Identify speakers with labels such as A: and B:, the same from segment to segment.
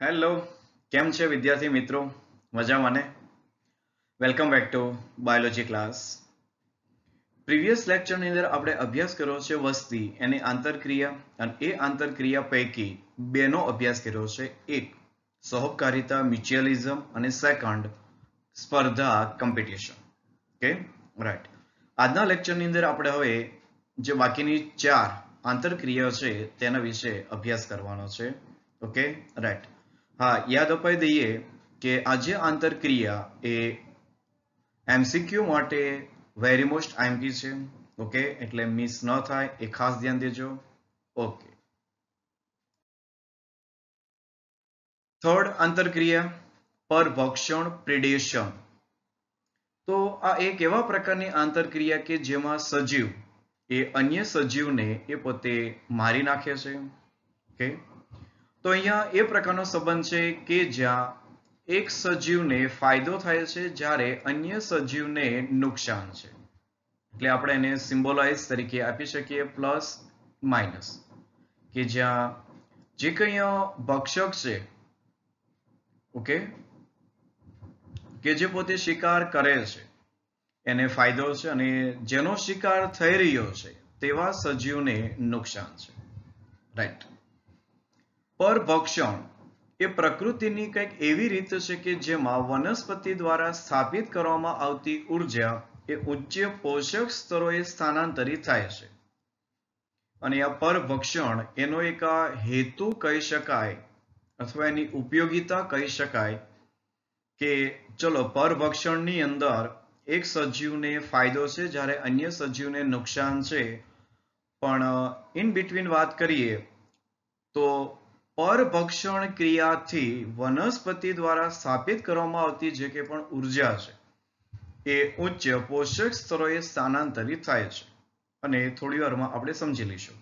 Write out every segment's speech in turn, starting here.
A: Hello, કેમ છે વિદ્યાર્થી મિત્રો? મજામાં ને? Welcome back to biology class. Previous લેક્ચરની અંદર આપણે અભ્યાસ કર્યો છે વસ્તી એની આંતરક્રિયા અને એ આંતરક્રિયા પૈકી બેનો અભ્યાસ કર્યો છે. એક સહકારિતા મ્યુચ્યુઅલિઝમ અને સેકન્ડ સ્પર્ધા કોમ્પિટિશન. Okay, right. આજના લેક્ચરની અંદર આપણે હવે જે બાકીની ચાર આંતરક્રિયા છે તેના વિશે અભ્યાસ કરવાનો છે. Okay, right. હા, યાદ અપાઈ દઈએ કે આજે આંતરક્રિયા એ એમસીક્યુ માટે વેરી મોસ્ટ આઈએમપી છે. ઓકે, એટલે મિસ ન થાય એ ખાસ ધ્યાન દેજો. ઓકે, થર્ડ આંતરક્રિયા પરભક્ષણ પ્રિડેશન. તો આ એક એવા પ્રકારની આંતરક્રિયા કે જેમાં સજીવ એ અન્ય સજીવને એ પોતે મારી નાખે છે. ઓકે, તો અહીંયા એ પ્રકારનો સંબંધ છે કે જ્યાં એક સજીવને ફાયદો થાય છે જ્યારે અન્ય સજીવને નુકસાન છે. એટલે આપણે એને સિમ્બોલાઇઝ તરીકે આપી શકીએ પ્લસ માઇનસ, કે જ્યાં જે કંઈ ભક્ષક છે, ઓકે, કે જે પોતે શિકાર કરે છે એને ફાયદો છે અને જેનો શિકાર થઈ રહ્યો છે તેવા સજીવને નુકસાન છે. રાઈટ. પરભક્ષણ એ પ્રકૃતિની કંઈક એવી રીત છે કે જેમાં વનસ્પતિ દ્વારા સ્થાપિત કરવામાં આવતી ઉર્જા એ ઉચ્ચ પોષક સ્તરોએ સ્થાનાંતરિત થાય છે. અને આ પરભક્ષણ એનો એક હેતુ કહી શકાય અથવા એની ઉપયોગિતા કહી શકાય કે ચલો પરભક્ષણની અંદર એક સજીવને ફાયદો છે જ્યારે અન્ય સજીવને નુકસાન છે. પણ ઇન બિટવીન વાત કરીએ તો પરભક્ષણ ક્રિયાથી વનસ્પતિ દ્વારા સ્થાપિત કરવામાં આવતી જે કે પણ ઉર્જા છે એ ઉચ્ચ પોષક સ્તરોએ સ્થાનાંતરિત થાય છે. અને થોડી વારમાં આપણે સમજી લઈશું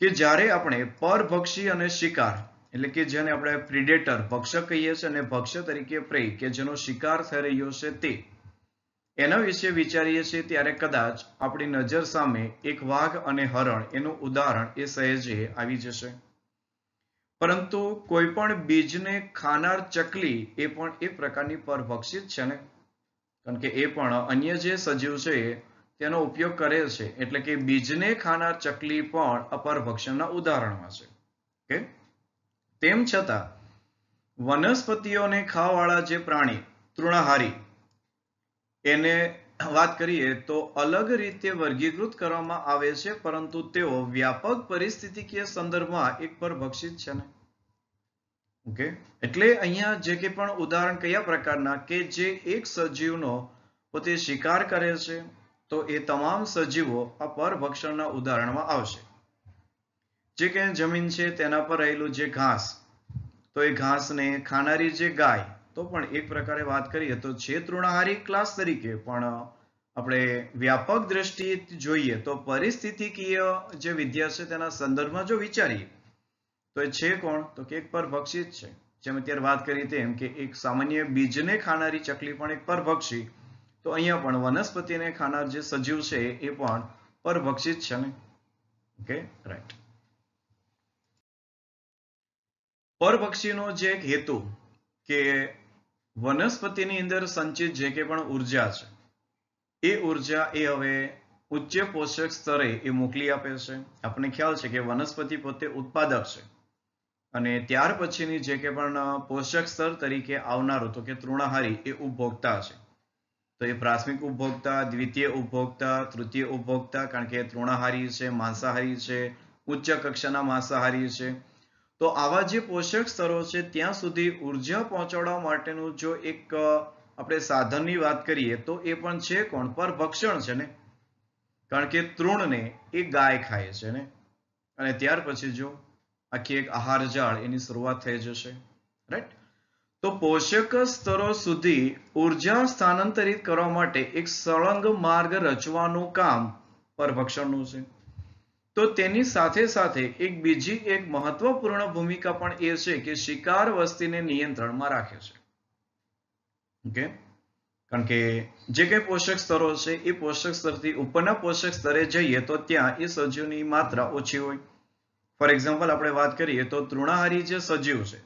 A: કે જ્યારે આપણે પરભક્ષી અને શિકાર એટલે કે જેને આપણે પ્રિડેટર ભક્ષક કહીએ છીએ અને ભક્ષ્ય તરીકે પ્રેય કે જેનો શિકાર થઈ રહ્યો છે તે એના વિશે વિચારીએ છીએ ત્યારે કદાચ આપણી નજર સામે એક વાઘ અને હરણ એનું ઉદાહરણ એ સહેજે આવી જશે. પરંતુ કોઈ પણ બીજને ખાનાર ચકલી એ પણ એક પ્રકારની પરભક્ષી જ છે ને, કારણ કે એ પણ અન્ય જે સજીવ છે તેનો ઉપયોગ કરે છે. એટલે કે બીજને ખાનાર ચકલી પણ અપરભક્ષણના ઉદાહરણમાં છે. ઓકે, તેમ છતાં વનસ્પતિઓને ખાવાવાળા જે પ્રાણી તૃણાહારી એને વાત કરીએ તો અલગ રીતે વર્ગીકૃત કરવામાં આવે છે, પરંતુ તેઓ વ્યાપક પરિસ્થિતિકીય સંદર્ભમાં એક પરભક્ષી છે ને. ઓકે, એટલે અહીંયા જે કે પણ ઉદાહરણ કયા પ્રકારના કે જે એક સજીવનો પોતે શિકાર કરે છે તો એ તમામ સજીવો આ પરભક્ષણના ઉદાહરણમાં આવશે. જે કે જમીન છે તેના પર રહેલું જે ઘાસ, તો એ ઘાસને ખાનારી જે ગાય તો પણ એક પ્રકારે વાત કરીએ તો છે તૃણાહારી ક્લાસ તરીકે, પણ આપણે વ્યાપક દ્રષ્ટિએ જોઈએ તો પરિસ્થિતિકીય જે વિદ્યા છે તેના સંદર્ભમાં જો વિચારીએ તો એ છે કોણ, તો કે એક પરભક્ષી જ છે. જેમ અત્યારે વાત કરી તેમ કે એક સામાન્ય બીજને ખાનારી ચકલી પણ એક પરભક્ષી, તો અહીંયા પણ વનસ્પતિને ખાનાર જે સજીવ છે એ પણ પરભક્ષી જ છે ને. Okay, right. પરભક્ષીનો જે એક હેતુ કે વનસ્પતિની અંદર સંચિત જે કે પણ ઉર્જા છે એ ઉર્જા એ હવે ઉચ્ચ પોષક સ્તરે એ મોકલી આપે છે. આપણને ખ્યાલ છે કે વનસ્પતિ પોતે ઉત્પાદક છે અને ત્યાર પછીની જે કે પણ પોષક સ્તર તરીકે આવનારું તો કે તૃણાહારી એ ઉપભોક્તા છે. તો એ પ્રાથમિક ઉપભોક્તા, દ્વિતીય ઉપભોક્તા, તૃતીય ઉપભોક્તા, કારણ કે તૃણાહારી છે, માંસાહારી છે, ઉચ્ચ કક્ષાના માંસાહારી છે. તો આવા જે પોષક સ્તરો છે ત્યાં સુધી ઉર્જા પહોંચાડવા માટેનું જો એક આપણે સાધનની વાત કરીએ તો એ પણ છે કોણ, પરભક્ષણ છે ને, કારણ કે તૃણને એ ગાય ખાય છે ને. અને ત્યાર પછી જો આખી એક આહાર જાળ એની શરૂઆત થઈ જશે. રાઈટ. તો પોષક સ્તરો સુધી ઉર્જા સ્થાનાંતરિત કરવા માટે એક સળંગ માર્ગ રચવાનું કામ પરભક્ષણનું છે. તો તેની સાથે સાથે એક બીજી એક મહત્વપૂર્ણ ભૂમિકા પણ એ છે કે શિકાર વસ્તીને નિયંત્રણમાં રાખે છે. ઓકે, કારણ કે જે કંઈ પોષક સ્તરો છે એ પોષક સ્તરથી ઉપરના પોષક સ્તરે જઈએ તો ત્યાં એ સજીવની માત્રા ઓછી હોય. ફોર એક્ઝામ્પલ આપણે વાત કરીએ તો તૃણાહારી જે સજીવ છે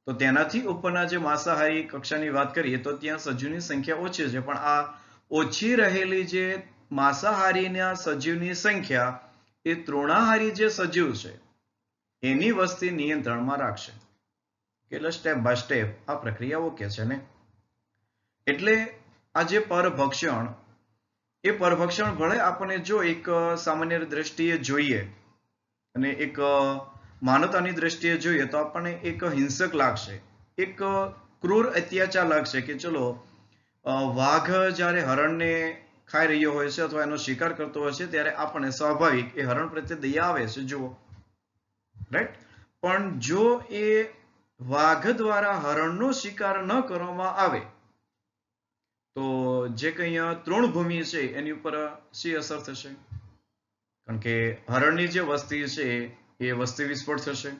A: તો તેનાથી ઉપરના જે માંસાહારી કક્ષાની વાત કરીએ તો ત્યાં સજીવની સંખ્યા ઓછી છે, પણ આ ઓછી રહેલી જે માંસાહારીના સજીવની સંખ્યા એ તૃણાહારી જે સજીવ છે એની વસ્તી નિયંત્રણમાં રાખશે. એટલે સ્ટેપ બાય સ્ટેપ આ પ્રક્રિયા ઓકે છે ને. એટલે આ જે પરભક્ષણ, એ પરભક્ષણ ભલે આપણને જો એક સામાન્ય દ્રષ્ટિએ જોઈએ અને એક માનવતાની દ્રષ્ટિએ જોઈએ તો આપણને એક હિંસક લાગશે, એક ક્રૂર અત્યાચાર લાગશે કે ચલો વાઘ જ્યારે હરણને ખાઈ રહ્યો હોય છે અથવા એનો શિકાર કરતો હોય છે ત્યારે આપણને સ્વાભાવિક એ હરણ પ્રત્યે દયા આવે છે, જુઓ, રાઈટ. પણ જો એ વાઘ દ્વારા હરણનો શિકાર ન કરવામાં આવે તો જે કંઈ તૃણભૂમિ છે એની ઉપર શી અસર થશે? કારણ કે હરણની જે વસ્તી છે એ વસ્તી વિસ્ફોટ થશે,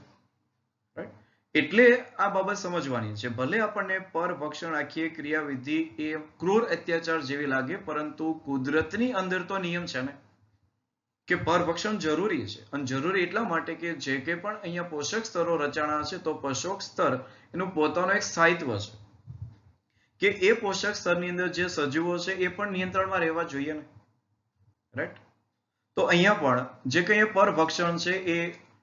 A: રાઈટ. એટલે આ બાબત સમજવાની છે. ભલે આપણને પરભક્ષણ આખી ક્રિયાવિધિ એ ક્રૂર અત્યાચાર જેવી લાગે, પરંતુ કુદરતની અંદર તો નિયમ છે ને કે પરભક્ષણ જરૂરી છે. અને જરૂરી એટલા માટે કે જે કે પણ અહીંયા પોષક સ્તરો રચાણા છે તો પોષક સ્તર એનું પોતાનું એક સ્થાયિત્વ છે કે એ પોષક સ્તરની અંદર જે સજીવો છે એ પણ નિયંત્રણમાં રહેવા જોઈએ ને, રાઈટ. તો અહીંયા પણ જે કંઈ પરભક્ષણ છે એ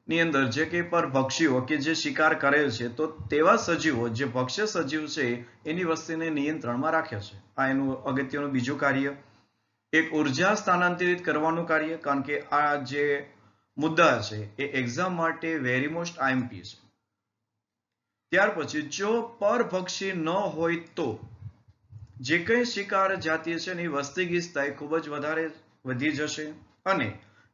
A: ની અંદર જે કંઈ પરભક્ષીઓ કે જે શિકાર કરે છે તો તેવા સજીવો જે ભક્ષ્ય સજીવ છે એની વસ્તીને નિયંત્રણમાં રાખે છે. આ એનું અગત્યનું બીજું કાર્ય. એક ઉર્જા સ્થાનાંતરિત કરવાનું કાર્ય, કારણ કે આ જે મુદ્દા છે એ એક્ઝામ માટે વેરી મોસ્ટ આઈએમપી છે. ત્યાર પછી જો પરભક્ષી ન હોય તો જે કંઈ શિકાર જાતિ છે એની વસ્તી ગીચતા ખૂબ જ વધારે વધી જશે અને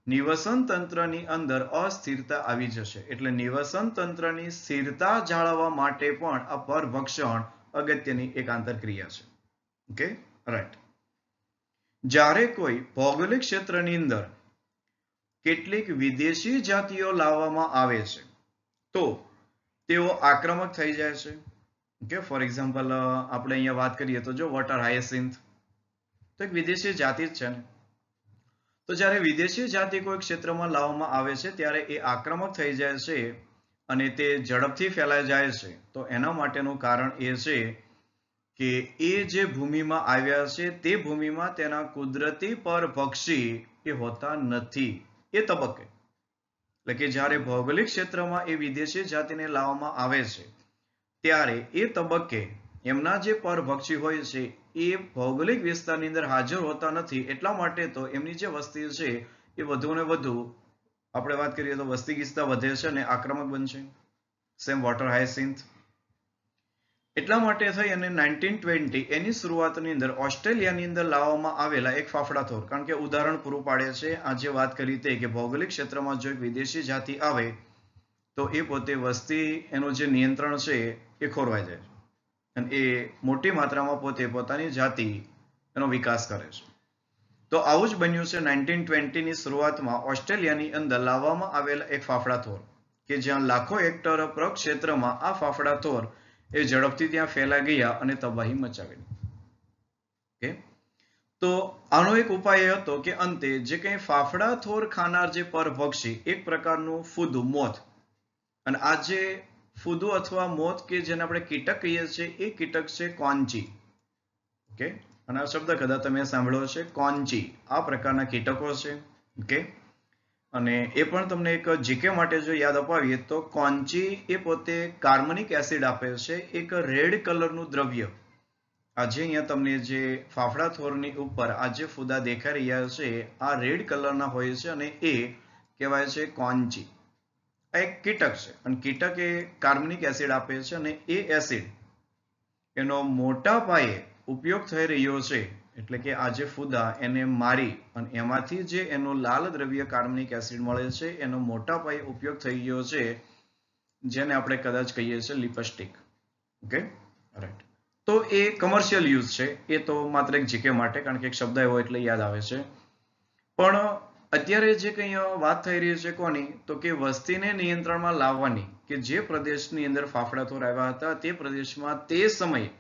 A: નિવસન તંત્રની અંદર અસ્થિરતા આવી જશે. એટલે નિવસન તંત્રની સ્થિરતા જાળવવા માટે પણ આ પરભક્ષણ અગત્યની એક આંતરક્રિયા છે. Okay, right. જ્યારે કોઈ ભૌગોલિક ક્ષેત્રની અંદર કેટલીક વિદેશી જાતિઓ લાવવામાં આવે છે તો તેઓ આક્રમક થઈ જાય છે. ઓકે, ફોર એક્ઝામ્પલ આપણે અહીંયા વાત કરીએ તો જો વોટર હાયસિન્થ તો એક વિદેશી જાતિ જ છે ને. તો જ્યારે વિદેશી જાતિ કોઈ ક્ષેત્રમાં લાવવામાં આવે છે ત્યારે એ આક્રમક થઈ જાય છે અને તે ઝડપથી ફેલાઈ જાય છે. તો એના માટેનું કારણ એ છે કે એ જે ભૂમિમાં આવ્યા છે તે ભૂમિમાં તેના કુદરતી પરભક્ષી એ હોતા નથી એ તબક્કે. એટલે કે જ્યારે ભૌગોલિક ક્ષેત્રમાં એ વિદેશી જાતિને લાવવામાં આવે છે ત્યારે એ તબક્કે એમના જે પરભક્ષી હોય છે એ ભૌગોલિક વિસ્તારની અંદર હાજર હોતા નથી. એટલા માટે તો એમની જે વસ્તી છે એ વધુ ને વધુ, આપણે વાત કરીએ તો વસ્તી ગીચતા વધે છે અને આક્રમક બનશે. Same water hyacinth. એટલા માટે થઈ અને 1920 એની શરૂઆતની અંદર ઓસ્ટ્રેલિયાની અંદર લાવવામાં આવેલા એક ફાફડાથોર, કારણ કે ઉદાહરણ પૂરું પાડે છે આજે વાત કરી તે કે ભૌગોલિક ક્ષેત્રમાં જો એક વિદેશી જાતિ આવે તો એ પોતે વસ્તી એનું જે નિયંત્રણ છે એ ખોરવાઈ જાય અને એ મોટી માત્રામાં પોતે પોતાની જાતિ એનો વિકાસ કરે છે. તો આવું જ બન્યું છે 1920 ની શરૂઆતમાં ઓસ્ટ્રેલિયાની અંદર લાવવામાં આવેલા એક ફાફડાથોર કે જ્યાં લાખો હેક્ટર પ્રક્ષેત્રમાં આ ફાફડાથોર એ ઝડપથી ત્યાં ફેલાઈ ગયા અને તબાહી મચાવી. ઓકે, તો આનો એક ઉપાય એ હતો કે અંતે જે કંઈ ફાફડાથોર ખાનાર જે પરભક્ષી, એક પ્રકારનું ફૂદું, મોથ, અને આ જે ફૂદું અથવા મોથ કે જેને આપણે કીટક કહીએ છીએ એ કીટક છે કોન્ચી. ઓકે, અને આ શબ્દ કદાચ તમે સાંભળ્યો છે, કોન્ચી. આ પ્રકારના કીટકો છે. ઓકે, અને એ પણ તમને એક જીકે માટે જો યાદ અપાવીએ તો કોન્ચી એ પોતે કાર્બનિક એસિડ આપે છે, એક રેડ કલરનું દ્રવ્ય. આજે અહીંયા તમને જે ફાફડાથોરની ઉપર આ જે ફૂદા દેખાઈ રહ્યા છે આ રેડ કલરના હોય છે અને એ કહેવાય છે કોન્ચી. આ એક કીટક છે અને કીટક એ કાર્બનિક એસિડ આપે છે અને એ એસિડ એનો મોટા પાયે ઉપયોગ થઈ રહ્યો છે. એટલે કે આ જે ફૂદા એને મારી અને એમાંથી જે એનો લાલ દ્રવ્ય કાર્બનિક એસિડ મળે છે એનો મોટા પાયે ઉપયોગ થઈ ગયો છે, જેને આપણે કદાચ કહીએ છીએ લિપસ્ટિક. Okay, right. તો એ કમર્શિયલ યુઝ છે, એ તો માત્ર એક જીકે માટે, કારણ કે એક શબ્દ એવો એટલે યાદ આવે છે. પણ અત્યારે જે કંઈ વાત થઈ રહી છે કોની, તો કે વસ્તીને નિયંત્રણમાં લાવવાની, કે જે પ્રદેશની અંદર ફાફડાથોર આવ્યા હતા તે પ્રદેશમાં તે સમયે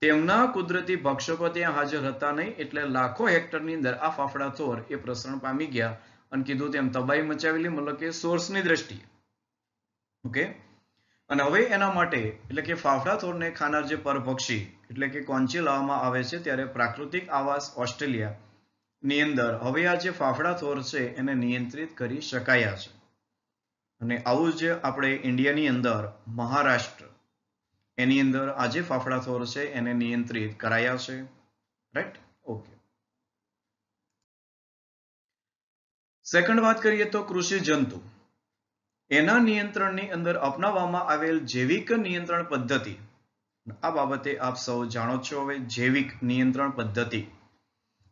A: તેમના કુદરતી ભક્ષકો ત્યાં હાજર હતા નહીં, એટલે લાખો હેક્ટરની અંદર આ ફાફડાથોર એ પ્રસરણ પામી ગયા અને કીધું તેમ તબાહી મચાવેલી, મતલબ કે સોર્સની દ્રષ્ટિએ. ઓકે, અને હવે એના માટે એટલે કે ફાફડા થોરને ખાનાર જે પરભક્ષી એટલે કે કોંચી લાવવામાં આવે છે ત્યારે પ્રાકૃતિક આવાસ ઓસ્ટ્રેલિયા ની અંદર હવે આ જે ફાફડા થોર છે એને નિયંત્રિત કરી શકાયા છે. અને આવું જ આપણે ઇન્ડિયાની અંદર મહારાષ્ટ્ર એની અંદર આજે ફાફડા થોર છે એને નિયંત્રિત કરાયા છે. Right, okay. સેકન્ડ વાત કરીએ તો કૃષિ જંતુ એના નિયંત્રણની અંદર અપનાવવામાં આવેલ જૈવિક નિયંત્રણ પદ્ધતિ. આ બાબતે આપ સૌ જાણો છો. હવે જૈવિક નિયંત્રણ પદ્ધતિ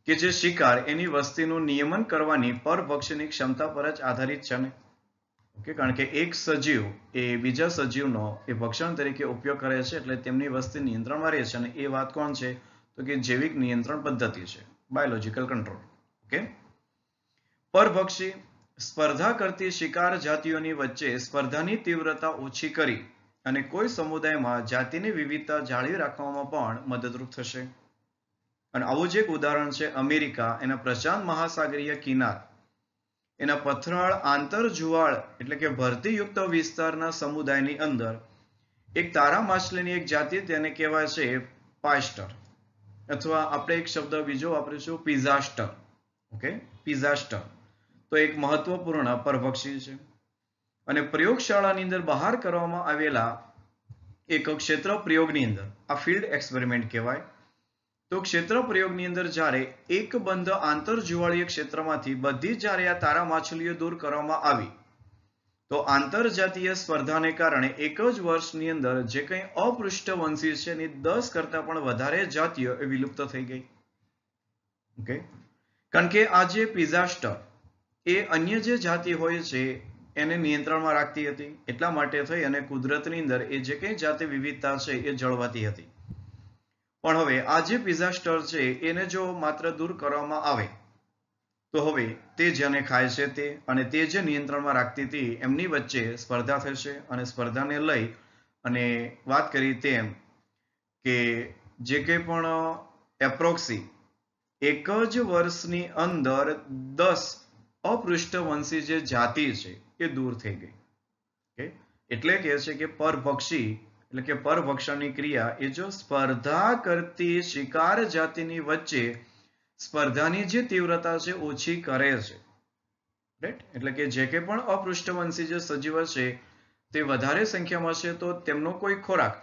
A: કે જે શિકાર એની વસ્તીનું નિયમન કરવાની પરભક્ષની ક્ષમતા પર જ આધારિત છે ને. ઓકે, કારણ કે એક સજીવ એ બીજા સજીવનો એ ભક્ષણ તરીકે ઉપયોગ કરે છે એટલે તેમની વસ્તી નિયંત્રણમાં રહે છે. અને એ વાત કોણ છે? તો કે જૈવિક નિયંત્રણ પદ્ધતિ છે, બાયોલોજીકલ કંટ્રોલ. ઓકે. પરભક્ષી સ્પર્ધા કરતી શિકાર જાતિઓની વચ્ચે સ્પર્ધાની તીવ્રતા ઓછી કરી અને કોઈ સમુદાયમાં જાતિની વિવિધતા જાળવી રાખવામાં પણ મદદરૂપ થશે. અને આવું જ એક ઉદાહરણ છે અમેરિકા, એના પ્રશાંત મહાસાગરીય કિનાર, એના પથરાળ આંતર જુવાળ એટલે કે ભરતીયુક્ત વિસ્તારના સમુદાયની અંદર એક તારા માછલીની એક જાતિ, તેને કહેવાય છે પાયસ્ટર, અથવા આપણે એક શબ્દ બીજો વાપરીશું પિઝાસ્ટર. ઓકે, પિઝાસ્ટર તો એક મહત્વપૂર્ણ પરભક્ષી છે. અને પ્રયોગશાળાની અંદર બહાર કરવામાં આવેલા એક ક્ષેત્ર પ્રયોગની અંદર, આ ફિલ્ડ એક્સપેરિમેન્ટ કહેવાય, તો ક્ષેત્ર પ્રયોગની અંદર જ્યારે એક બંધ આંતરજુવાળીય ક્ષેત્રમાંથી બધી જ્યારે આ તારા માછલીઓ દૂર કરવામાં આવી તો આંતરજાતીય સ્પર્ધાને કારણે એક જ વર્ષની અંદર જે કંઈ અપૃષ્ઠવંશી છે એની 10 કરતા પણ વધારે જાતિઓ એ વિલુપ્ત થઈ ગઈ. ઓકે, કારણ કે આ જે પિઝાસ્ટર એ અન્ય જે જાતિ હોય છે એને નિયંત્રણમાં રાખતી હતી, એટલા માટે થઈ અને કુદરતની અંદર એ જે કંઈ જાતિ વિવિધતા છે એ જળવાતી હતી. પણ હવે આ જે પિઝાસ્ટર છે એને જો માત્ર દૂર કરવામાં આવે તો હવે તે જેને ખાય છે તે અને તે જે નિયંત્રણમાં રાખતી હતી એમની વચ્ચે સ્પર્ધા થશે. અને સ્પર્ધાને લઈ અને વાત કરી તેમ કે જે કંઈ પણ એપ્રોક્સી એક જ વર્ષની અંદર 10 અપૃષ્ઠવંશી જે જાતિ છે એ દૂર થઈ ગઈ. એટલે કહે છે કે પરભક્ષી એટલે કે પરભક્ષણની ક્રિયા એ જો સ્પર્ધા કરતી શિકાર જાતિની વચ્ચે સ્પર્ધાની જે તીવ્રતા છે ઓછી કરે છે. રાઈટ, એટલે કે જે કે પણ અપૃષ્ઠવંશી જે સજીવો છે તે વધારે સંખ્યામાં છે તો તેમનો કોઈ ખોરાક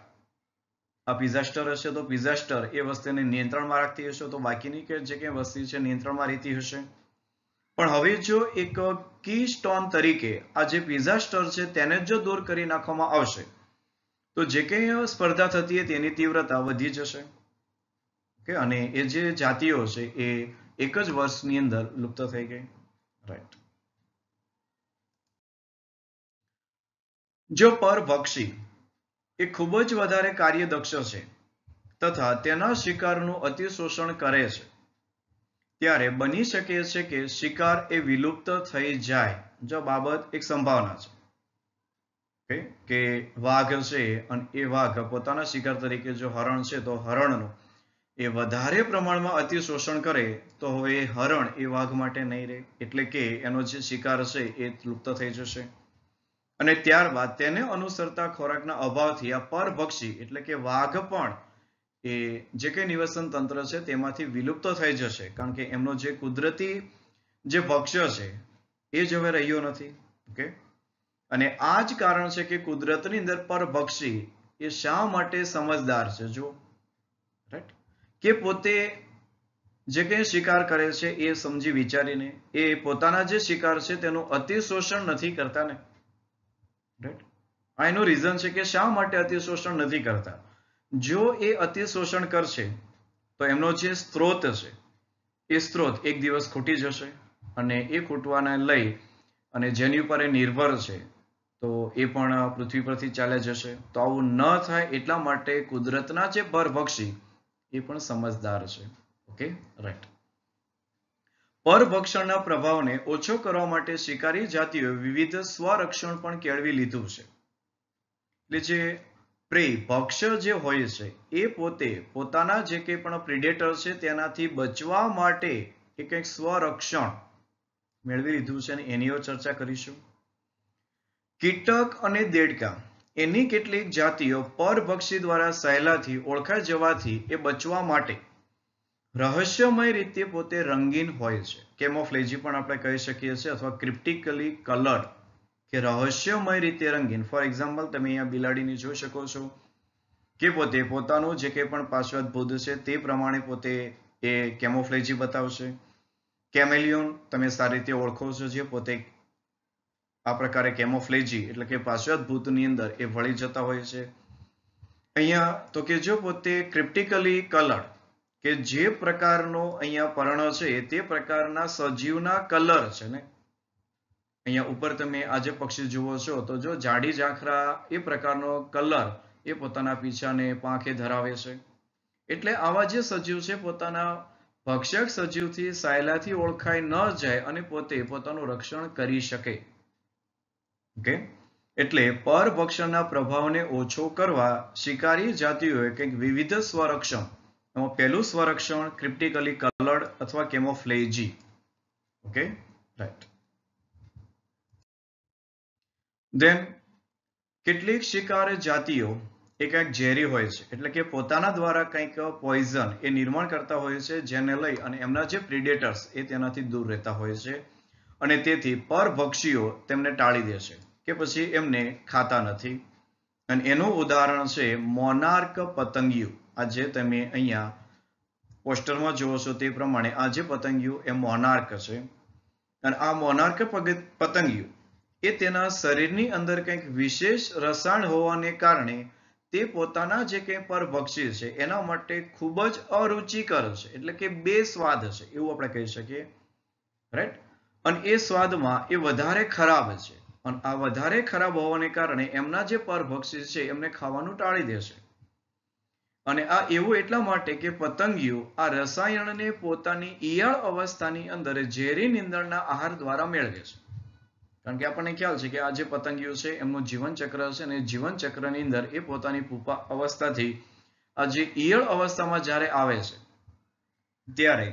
A: આ પિઝાસ્ટર હશે તો પિઝાસ્ટર એ વસ્તીને નિયંત્રણમાં રાખતી હશે, તો બાકીની કે જે કંઈ વસ્તી છે નિયંત્રણમાં રહેતી હશે. પણ હવે જો એક કી સ્ટોન તરીકે આ જે પિઝાસ્ટર છે તેને જો દૂર કરી નાખવામાં આવશે તો જે કંઈ સ્પર્ધા થતી હતી એની તીવ્રતા વધી જશે. અને એ જે જાતિઓ છે એ એક જ વર્ષની અંદર લુપ્ત થઈ ગઈ. રાઈટ. જો પરભક્ષી એ ખૂબ જ વધારે કાર્યદક્ષ છે તથા તેના શિકારનું અતિશોષણ કરે છે ત્યારે બની શકે છે કે શિકાર એ વિલુપ્ત થઈ જાય. જો બાબત એક સંભાવના છે કે વાઘ છે અને એ વાઘ પોતાના શિકાર તરીકે જો હરણ છે તો હરણનું એ વધારે પ્રમાણમાં અતિશોષણ કરે તો હવે હરણ એ વાઘ માટે નહીં રહે, એટલે કે એનો જે શિકાર છે એ લુપ્ત થઈ જશે. અને ત્યારબાદ તેને અનુસરતા ખોરાકના અભાવથી આ પરભક્ષી એટલે કે વાઘ પણ એ જે કંઈ નિવસન તંત્ર છે તેમાંથી વિલુપ્ત થઈ જશે, કારણ કે એમનો જે કુદરતી જે ભક્ષ્ય છે એ જ હવે રહ્યો નથી. ઓકે, અને આ જ કારણ છે કે કુદરતની અંદર પરભક્ષી એ શા માટે સમજદાર છે. જો રાઈટ, કે પોતે જે કંઈ શિકાર કરે છે એ સમજી વિચારીને એ પોતાના જે શિકાર છે તેનું અતિશોષણ નથી કરતા ને. રાઈટ, આ એનું રીઝન છે કે શા માટે અતિશોષણ નથી કરતા. જો એ અતિશોષણ કરશે તો એમનો જે સ્ત્રોત છે એ સ્ત્રોત એક દિવસ ખૂટી જશે અને એ ખૂટવાને લઈ અને જેની ઉપર એ નિર્ભર છે તો એ પણ પૃથ્વી પરથી ચાલ્યા જશે. તો આવું ન થાય એટલા માટે કુદરતના જે પરભક્ષી એ પણ સમજદાર છે. Okay, right. પરભક્ષણના પ્રભાવને ઓછો કરવા માટે શિકારી જાતિઓએ વિવિધ સ્વરક્ષણ પણ કેળવી લીધું છે. એટલે જે પ્રેય ભક્ષ્ય જે હોય છે એ પોતે પોતાના જે કંઈ પણ પ્રિડેટર છે તેનાથી બચવા માટે એ કંઈક સ્વરક્ષણ મેળવી લીધું છે અને એની ચર્ચા કરીશું. કીટક અને દેડકા એની કેટલીક જાતિઓ પરભક્ષી દ્વારા સહેલાથી ઓળખાઈ જવાથી એ બચવા માટે રહસ્યમય રીતે પોતે રંગીન હોય છે. કેમોફ્લેજી પણ આપણે કહી શકીએ છીએ અથવા ક્રિપ્ટિકલી કલર્ડ કે રહસ્યમય રીતે રંગીન. ફોર એક્ઝામ્પલ તમે અહીંયા બિલાડીને જોઈ શકો છો કે પોતે પોતાનું જે કંઈ પણ પાશ્ચાત્ય છે તે પ્રમાણે પોતે એ કેમોફ્લેજી બતાવશે. કેમેલિયોન તમે સારી રીતે ઓળખો છો, જે પોતે આ પ્રકારે કેમોફ્લેજી એટલે કે પાશ્ચાત્યની અંદર એ વળી જતા હોય છે. અહીંયા તો કે જો પોતે ક્રિપ્ટિકલી કલર્ડ કે જે પ્રકારનો અહીંયા પર્ણ છે તે પ્રકારના સજીવના કલર છે ને. અહીંયા ઉપર તમે આજે પક્ષી જુઓ છો તો જો જાડી ઝાંખરા એ પ્રકારનો કલર એ પોતાના પીછાને પાંખે ધરાવે છે. એટલે આવા જે સજીવ છે પોતાના ભક્ષક સજીવથી સહેલાથી ઓળખાઈ ન જાય અને પોતે પોતાનું રક્ષણ કરી શકે. ઓકે, એટલે પરભક્ષણના પ્રભાવને ઓછો કરવા શિકારી જાતિઓએ કંઈક વિવિધ સ્વરક્ષણ. એમાં પહેલું સ્વરક્ષણ ક્રિપ્ટિકલી કલર્ડ અથવા કેમોફ્લેજી. Okay, right. ધેન કેટલીક શિકાર જાતિઓ એ કંઈક ઝેરી હોય છે, એટલે કે પોતાના દ્વારા કંઈક પોઈઝન એ નિર્માણ કરતા હોય છે, જેને લઈ અને એમના જે પ્રિડેટર્સ એ તેનાથી દૂર રહેતા હોય છે અને તેથી પરભક્ષીઓ તેમને ટાળી દે છે કે પછી એમને ખાતા નથી. અને એનું ઉદાહરણ છે મોનાર્ક પતંગિયું. આ જે તમે અહીંયા પોસ્ટરમાં જુઓ છો તે પ્રમાણે આ જે પતંગિયું એ મોનાર્ક છે. અને આ મોનાર્ક પતંગિયું એ તેના શરીરની અંદર કંઈક વિશેષ રસાયણ હોવાને કારણે તે પોતાના જે કંઈ પરભક્ષી છે એના માટે ખૂબ જ અરુચિકર છે, એટલે કે બેસ્વાદ છે એવું આપણે કહી શકીએ. રાઈટ. અને એ સ્વાદમાં એ વધારે ખરાબ છે. અને આ વધારે ખરાબ હોવાને કારણે એમના જે પરભક્ષી છે એમને ખાવાનું ટાળી દેશે. અને આ એવું એટલા માટે કે પતંગિયું આ રસાયણને પોતાની ઈયળ અવસ્થાની અંદર ઝેરી નીંદણના આહાર દ્વારા મેળવે છે. કારણ કે આપણને ખ્યાલ છે કે આ જે પતંગિયું છે એમનું જીવન ચક્ર છે અને જીવન ચક્રની અંદર એ પોતાની પુપા અવસ્થાથી આ જે ઈયળ અવસ્થામાં જ્યારે આવે છે ત્યારે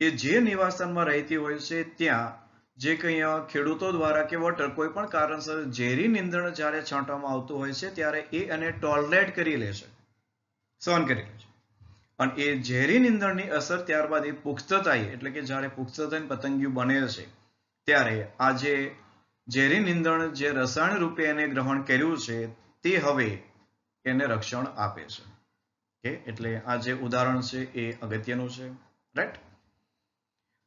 A: એ જે નિવાસસ્થાનમાં રહેતી હોય છે ત્યાં જે કંઈ ખેડૂતો દ્વારા કે વોટર કોઈ પણ કારણસર ઝેરી નીંદણ જ્યારે છાંટવામાં આવતું હોય છે ત્યારે એ એને ટોલરેટ કરી લે છે, સહન કરી લે છે. અને એ ઝેરી નીંદણની અસર ત્યારબાદ એ પુખ્ત થાય, એટલે કે જ્યારે પુખ્ત થઈને પતંગિયું બને છે ત્યારે આ જે ઝેરી નીંદણ જે રસાયણ રૂપે એને ગ્રહણ કર્યું છે તે હવે એને રક્ષણ આપે છે. ઓકે, એટલે આ જે ઉદાહરણ છે એ અગત્યનું છે. રાઈટ.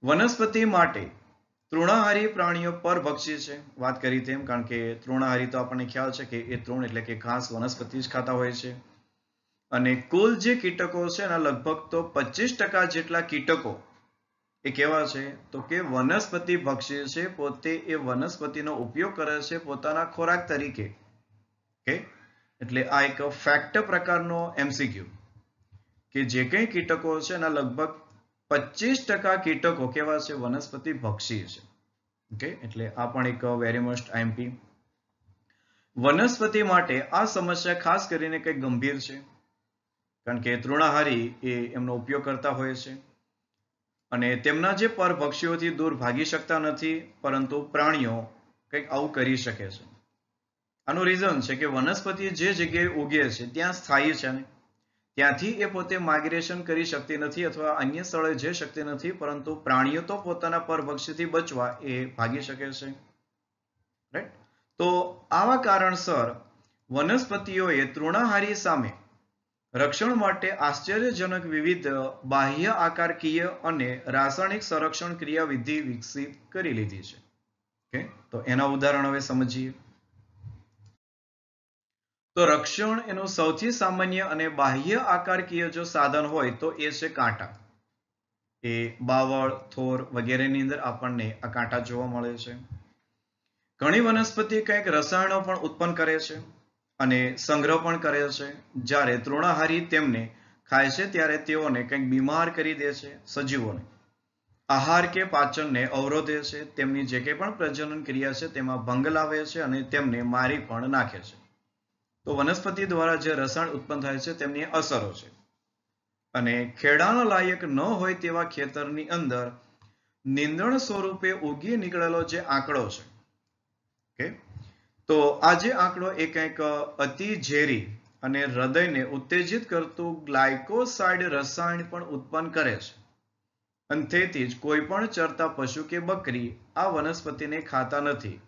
A: વનસ્પતિ માટે તૃણાહારી પ્રાણીઓ પરભક્ષી છે, વાત કરી તેમ. કારણ કે તૃણાહારી તો આપણને ખ્યાલ છે કે એ તૃણ એટલે કે ઘાસ વનસ્પતિ જ ખાતા હોય છે. અને કુલ જે કીટકો છે એના લગભગ તો 25% જેટલા કીટકો એ કેવા છે તો કે વનસ્પતિ ભક્ષી છે. પોતે એ વનસ્પતિનો ઉપયોગ કરે છે પોતાના ખોરાક તરીકે. ઓકે, એટલે આ એક ફેક્ટ પ્રકારનો MCQ કે જે કંઈ કીટકો છે એના લગભગ 25% કીટકો કેવા છે વનસ્પતિ ભક્ષી છે. ઓકે, એટલે આ પણ એક વેરી મસ્ટ IMP. વનસ્પતિ માટે આ સમસ્યા ખાસ કરીને કંઈક ગંભીર છે, કારણ કે તૃણાહારી એ એમનો ઉપયોગ કરતા હોય છે અને તેમના જે પરભક્ષીઓથી દૂર ભાગી શકતા નથી, પરંતુ પ્રાણીઓ કંઈક આવું કરી શકે છે. આનું રીઝન છે કે વનસ્પતિ જે જગ્યાએ ઉગે છે ત્યાં સ્થાયી છે ને ત્યાંથી એ પોતે માઇગ્રેશન કરી શકતી નથી અથવા અન્ય સ્થળે જઈ શકતી નથી, પરંતુ પ્રાણીઓ તો પોતાના પરભક્ષીથી બચવા એ ભાગી શકે છે. રાઈટ. તો આવા કારણસર વનસ્પતિઓએ તૃણાહારી સામે રક્ષણ માટે આશ્ચર્યજનક વિવિધ બાહ્ય આકારકીય અને રાસાયણિક સંરક્ષણ ક્રિયાવિધિ વિકસિત કરી લીધી છે. ઓકે, તો એના ઉદાહરણ હવે સમજીએ. તો રક્ષણ એનું સૌથી સામાન્ય અને બાહ્ય આકારકીય જો સાધન હોય તો એ છે કાંટા. એ બાવળ, થોર વગેરેની અંદર આપણને આ કાંટા જોવા મળે છે. ઘણી વનસ્પતિ કંઈક રસાયણો પણ ઉત્પન્ન કરે છે અને સંગ્રહ પણ કરે છે. જ્યારે તૃણાહારી તેમને ખાય છે ત્યારે તેઓને કંઈક બીમાર કરી દે છે. સજીવોને આહાર કે પાચનને અવરોધે છે, તેમની જે કંઈ પણ પ્રજનન ક્રિયા છે તેમાં ભંગ લાવે છે અને તેમને મારી પણ નાખે છે. તો વનસ્પતિ દ્વારા જે રસાયણ ઉત્પન્ન થાય છે તેમની અસરો છે. અને ખેડાણ લાયક ન હોય તેવા ખેતરની અંદર નીંદણ સ્વરૂપે ઉગી નીકળેલો જે આંકડો છે, ઓકે, તો આ જે આંકડો એ કંઈક અતિ ઝેરી અને હૃદયને ઉત્તેજિત કરતું ગ્લાયકોસાઇડ રસાયણ પણ ઉત્પન્ન કરે છે. અને તેથી જ કોઈ પણ ચરતા પશુ કે બકરી આ વનસ્પતિને ખાતા નથી.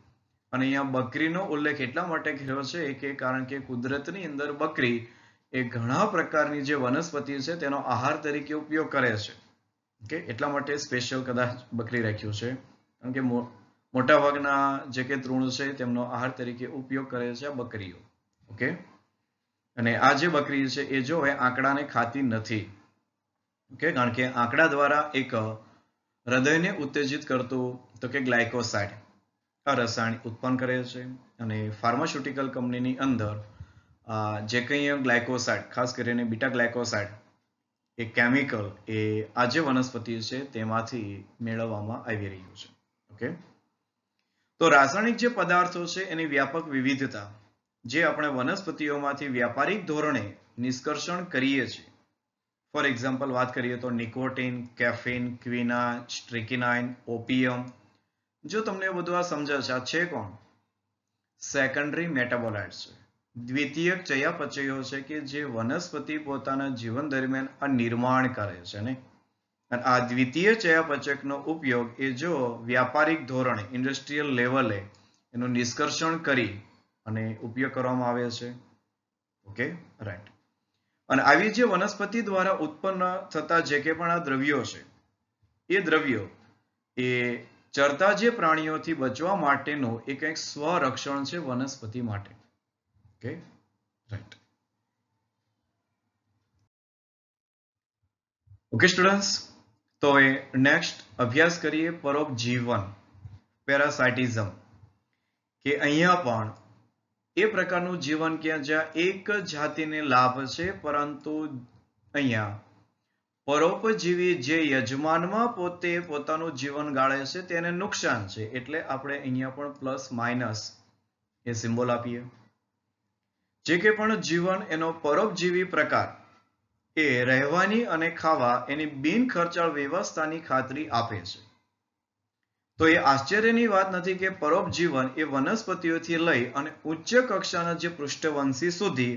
A: અને અહીંયા બકરીનો ઉલ્લેખ એટલા માટે કર્યો છે કે કારણ કે કુદરતની અંદર બકરી એ ઘણા પ્રકારની જે વનસ્પતિ છે તેનો આહાર તરીકે ઉપયોગ કરે છે. ઓકે, એટલા માટે સ્પેશિયલ કદાચ બકરી રાખ્યું છે, કારણ કે મોટા ભાગના જે કે તૃણ છે તેમનો આહાર તરીકે ઉપયોગ કરે છે આ બકરીઓ. ઓકે, અને આ જે બકરી છે એ જો આંકડાને ખાતી નથી. ઓકે, કારણ કે આંકડા દ્વારા એક હૃદયને ઉત્તેજિત કરતું તો કે ગ્લાયકોસાઇડ આ રસાયણ ઉત્પન્ન કરે છે. અને ફાર્માસ્યુટિકલ કંપનીની અંદર જે કંઈ ગ્લાયકોસાઇડ, ખાસ કરીને બીટા ગ્લાયકોસાઇડ એ કેમિકલ એ આ જે વનસ્પતિ છે તેમાંથી મેળવવામાં આવી રહ્યું છે. ઓકે, તો રાસાયણિક જે પદાર્થો છે એની વ્યાપક વિવિધતા જે આપણે વનસ્પતિઓમાંથી વ્યાપારિક ધોરણે નિષ્કર્ષણ કરીએ છીએ. ફોર એક્ઝામ્પલ વાત કરીએ તો નિકોટીન, કેફીન, ક્વિના, સ્ટ્રિકિનાઇન, ઓપિયમ. જો તમને બધું આ સમજાશે, આ છે કોણ? સેકન્ડરી મેટાબોલાઇટ્સ છે, દ્વિતીયક ચયાપચયો છે કે જે વનસ્પતિ પોતાના જીવન દરમિયાન આ નિર્માણ કરે છે ને. અને આ દ્વિતીય ચયાપચયનો ઉપયોગ એ જો વ્યાપારિક ધોરણે ઇન્ડસ્ટ્રીયલ લેવલે એનું નિષ્કર્ષણ કરી અને ઉપયોગ કરવામાં આવે છે. Okay, right. અને આવી જે વનસ્પતિ દ્વારા ઉત્પન્ન થતા જે કે પણ આ દ્રવ્યો છે એ દ્રવ્યો એ ચરતા જે પ્રાણીઓથી બચવા માટેનું એક સ્વરક્ષણ છે વનસ્પતિ માટે. Okay, right. ઓકે સ્ટુડન્ટ્સ, તો હવે નેક્સ્ટ અભ્યાસ કરીએ પરોપજીવન, પેરાસાઇટિઝમ. કે અહીંયા પણ એ પ્રકારનું જીવન કે જ્યાં એક જાતિને લાભ છે, પરંતુ અહીંયા પરોપજીવી જે યજમાનમાં પોતે પોતાનું જીવન ગાળે છે તેને નુકસાન છે. એટલે આપણે અહીંયા પણ પ્લસ માઇનસ એ સિમ્બોલ આપીએ. જે કે પણ જીવન એનો પરોપજીવી પ્રકાર એ રહેવાની અને ખાવા એની બિન ખર્ચાળ વ્યવસ્થાની ખાતરી આપે છે. તો એ આશ્ચર્યની વાત નથી કે પરોપજીવન એ વનસ્પતિઓથી લઈ અને ઉચ્ચ કક્ષાના જે પૃષ્ઠવંશી સુધી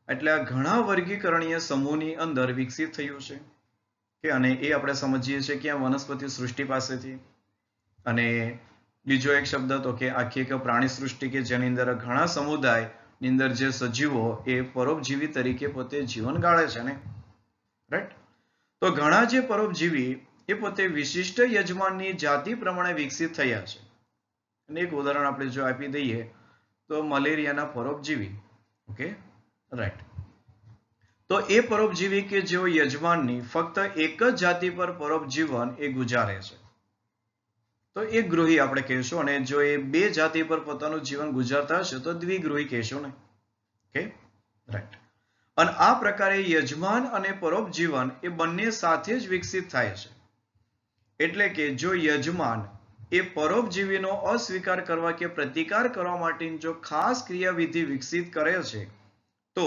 A: એટલે આ ઘણા વર્ગીકરણીય સમૂહની અંદર વિકસિત થયું છે. કે અને એ આપણે સમજીએ છીએ કે વનસ્પતિ સૃષ્ટિ પાસેથી. અને બીજો એક શબ્દ તો કે આખી એક પ્રાણી સૃષ્ટિ કે જેની અંદર ઘણા સમુદાયની અંદર જે સજીવો એ પરોપજીવી તરીકે પોતે જીવન ગાળે છે ને. રાઈટ. તો ઘણા જે પરોપજીવી એ પોતે વિશિષ્ટ યજમાનની જાતિ પ્રમાણે વિકસિત થયા છે. અને એક ઉદાહરણ આપણે જો આપી દઈએ તો મલેરિયાના પરોપજીવી. Okay, right. તો એ પરોપજીવી કે જેઓ યજમાનની ફક્ત એક જ જાતિ પર પરોપજીવન એ ગુજારે છે તો એ ગૃહી આપણે કહીશું. અને જો એ બે જાતિ પર પોતાનું જીવન ગુજારતા હશે તો દ્વિગૃહી કહીશું ને. Okay, right. અને આ પ્રકારે યજમાન અને પરોપજીવન એ બંને સાથે જ વિકસિત થાય છે. એટલે કે જો યજમાન એ પરોપજીવીનો અસ્વીકાર કરવા કે પ્રતિકાર કરવા માટેની જો ખાસ ક્રિયાવિધિ વિકસિત કરે છે તો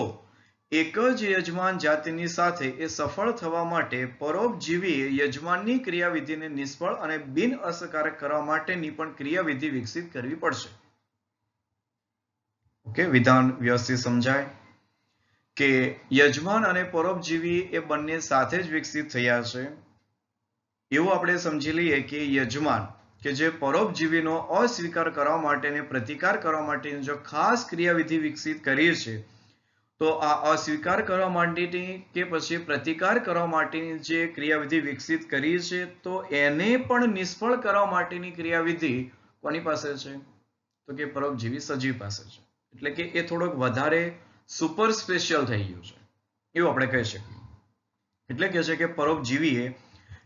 A: એક જ યજમાન જાતિની સાથે એ સફળ થવા માટે પરોપજીવીએ યજમાનની ક્રિયાવિધિને નિષ્ફળ અને બિન અસરકારક કરવા માટેની પણ ક્રિયાવિધિ વિકસિત કરવી પડશે. ઓકે, વિધાન વ્યવસ્થિત સમજાય કે યજમાન અને પરોપજીવી એ બંને સાથે જ વિકસિત થયા છે. એવું આપણે સમજી લઈએ કે યજમાન કે જે પરોપજીવીનો અસ્વીકાર કરવા માટે અને પ્રતિકાર કરવા માટેની જો ખાસ ક્રિયાવિધિ વિકસિત કરી છે તો આ અસ્વીકાર કરવા માટેની કે પછી પ્રતિકાર કરવા માટેની જે ક્રિયાવિધિ વિકસિત કરી છે તો એને પણ નિષ્ફળ કરવા માટેની ક્રિયાવિધિ કોની પાસે છે? તો કે પરોપજીવી સજીવ પાસે છે. એટલે કે એ થોડોક વધારે સુપર સ્પેશિયલ થઈ ગયું છે એવું આપણે કહી શકીએ. એટલે કે છે કે પરોપજીવીએ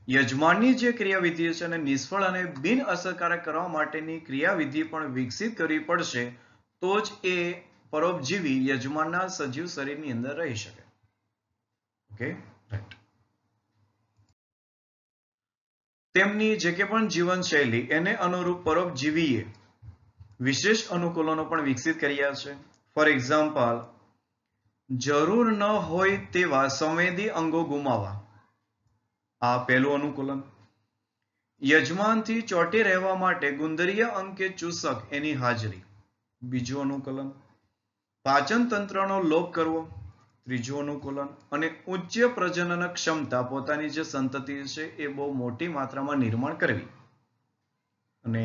A: યજમાનની જે ક્રિયાવિધિ છે અને નિષ્ફળ અને બિન અસરકારક કરવા માટેની ક્રિયાવિધિ પણ વિકસિત કરવી પડશે તો જ એ પરોપજીવી યજમાનના સજીવ શરીરની અંદર રહી શકે. Okay, right. તેમની જે કે પણ જીવનશૈલી એને અનુરૂપ પરોપજીવીએ વિશેષ અનુકૂલનો પણ વિકસિત કર્યા છે. ફોર એક્ઝામ્પલ, જરૂર ન હોય તેવા સંવેદી અંગો ગુમાવવા, આ પહેલું અનુકૂલન. યજમાનથી ચોંટી રહેવા માટે ગુંદરીય અંગ કે ચૂસક એની હાજરી. બીજું અનુકૂલન, પાચન તંત્રનો લોપ કરવો, ત્રીજું અનુકૂલન, અને ઉચ્ચ પ્રજનન ક્ષમતા પોતાની જે સંતતિ છે એ બહુ મોટી માત્રામાં નિર્માણ કરવી. અને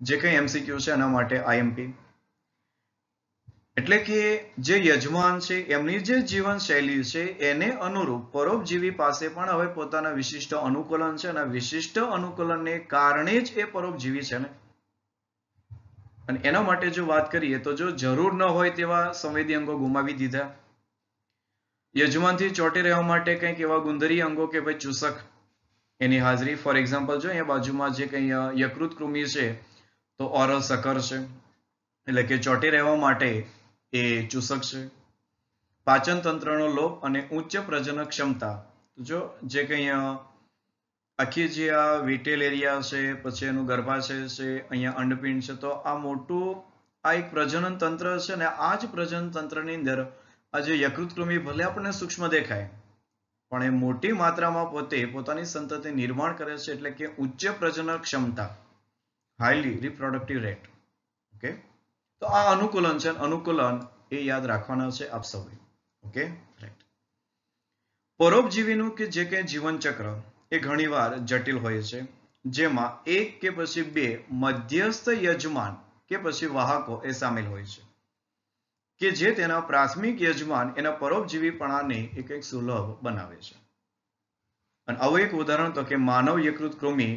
A: જે કંઈ એમસીક્યુ છે એના માટે આઈએમપી. એટલે કે જે યજમાન છે એમની જે જીવનશૈલી છે એને અનુરૂપ પરોપજીવી પાસે પણ હવે પોતાના વિશિષ્ટ અનુકૂલન છે અને વિશિષ્ટ અનુકૂલનને કારણે જ એ પરોપજીવી છે ને. અને એના માટે જો વાત કરીએ તો જો જરૂર ન હોય તેવા સંવેદી અંગો ગુમાવી દીધા. યજમાનથી ચોંટી રહેવા માટે કંઈક એવા ગુંદરી અંગો કે ભાઈ ચૂસક એની હાજરી. ફોર એક્ઝામ્પલ જો અહીંયા બાજુમાં જે કંઈ યકૃત કૃમિ છે તો ઓરલ સકર છે, એટલે કે ચોંટી રહેવા માટે એ ચૂસક છે. પાચન તંત્રનો લોપ અને ઉચ્ચ પ્રજનક ક્ષમતા. જો જે કંઈ આખી જે આ વિટેલ એરિયા છે, પછી એનું ગર્ભાશય છે, અહીંયા અંડપિંડ છે, તો આ મોટું આ એક પ્રજનન તંત્ર છે ને. આ જ પ્રજનન તંત્રની અંદર આ જે યકૃત કૃમિ ભલે આપણને સૂક્ષ્મ દેખાય પણ એ મોટી માત્રામાં પોતે પોતાની સંતતિ નિર્માણ કરે છે, એટલે કે ઉચ્ચ પ્રજનન ક્ષમતા, હાઈલી રિપ્રોડક્ટિવ રેટ. ઓકે, તો આ અનુકૂલન છે. અનુકૂલન એ યાદ રાખવાના છે આપ સૌએ. Okay, right. પરોપજીવીનું કે જે કંઈ જીવન ચક્ર એ ઘણીવાર જટિલ હોય છે, જેમાં એક કે પછી બે મધ્યસ્થ યજમાન કે પછી વાહકો એ સામેલ હોય છે કે જે તેના પ્રાથમિક યજમાન એના પરોપજીવીપણાને એ કંઈક સુલભ બનાવે છે. અને આવું એક ઉદાહરણ તો કે માનવ યકૃત કૃમિ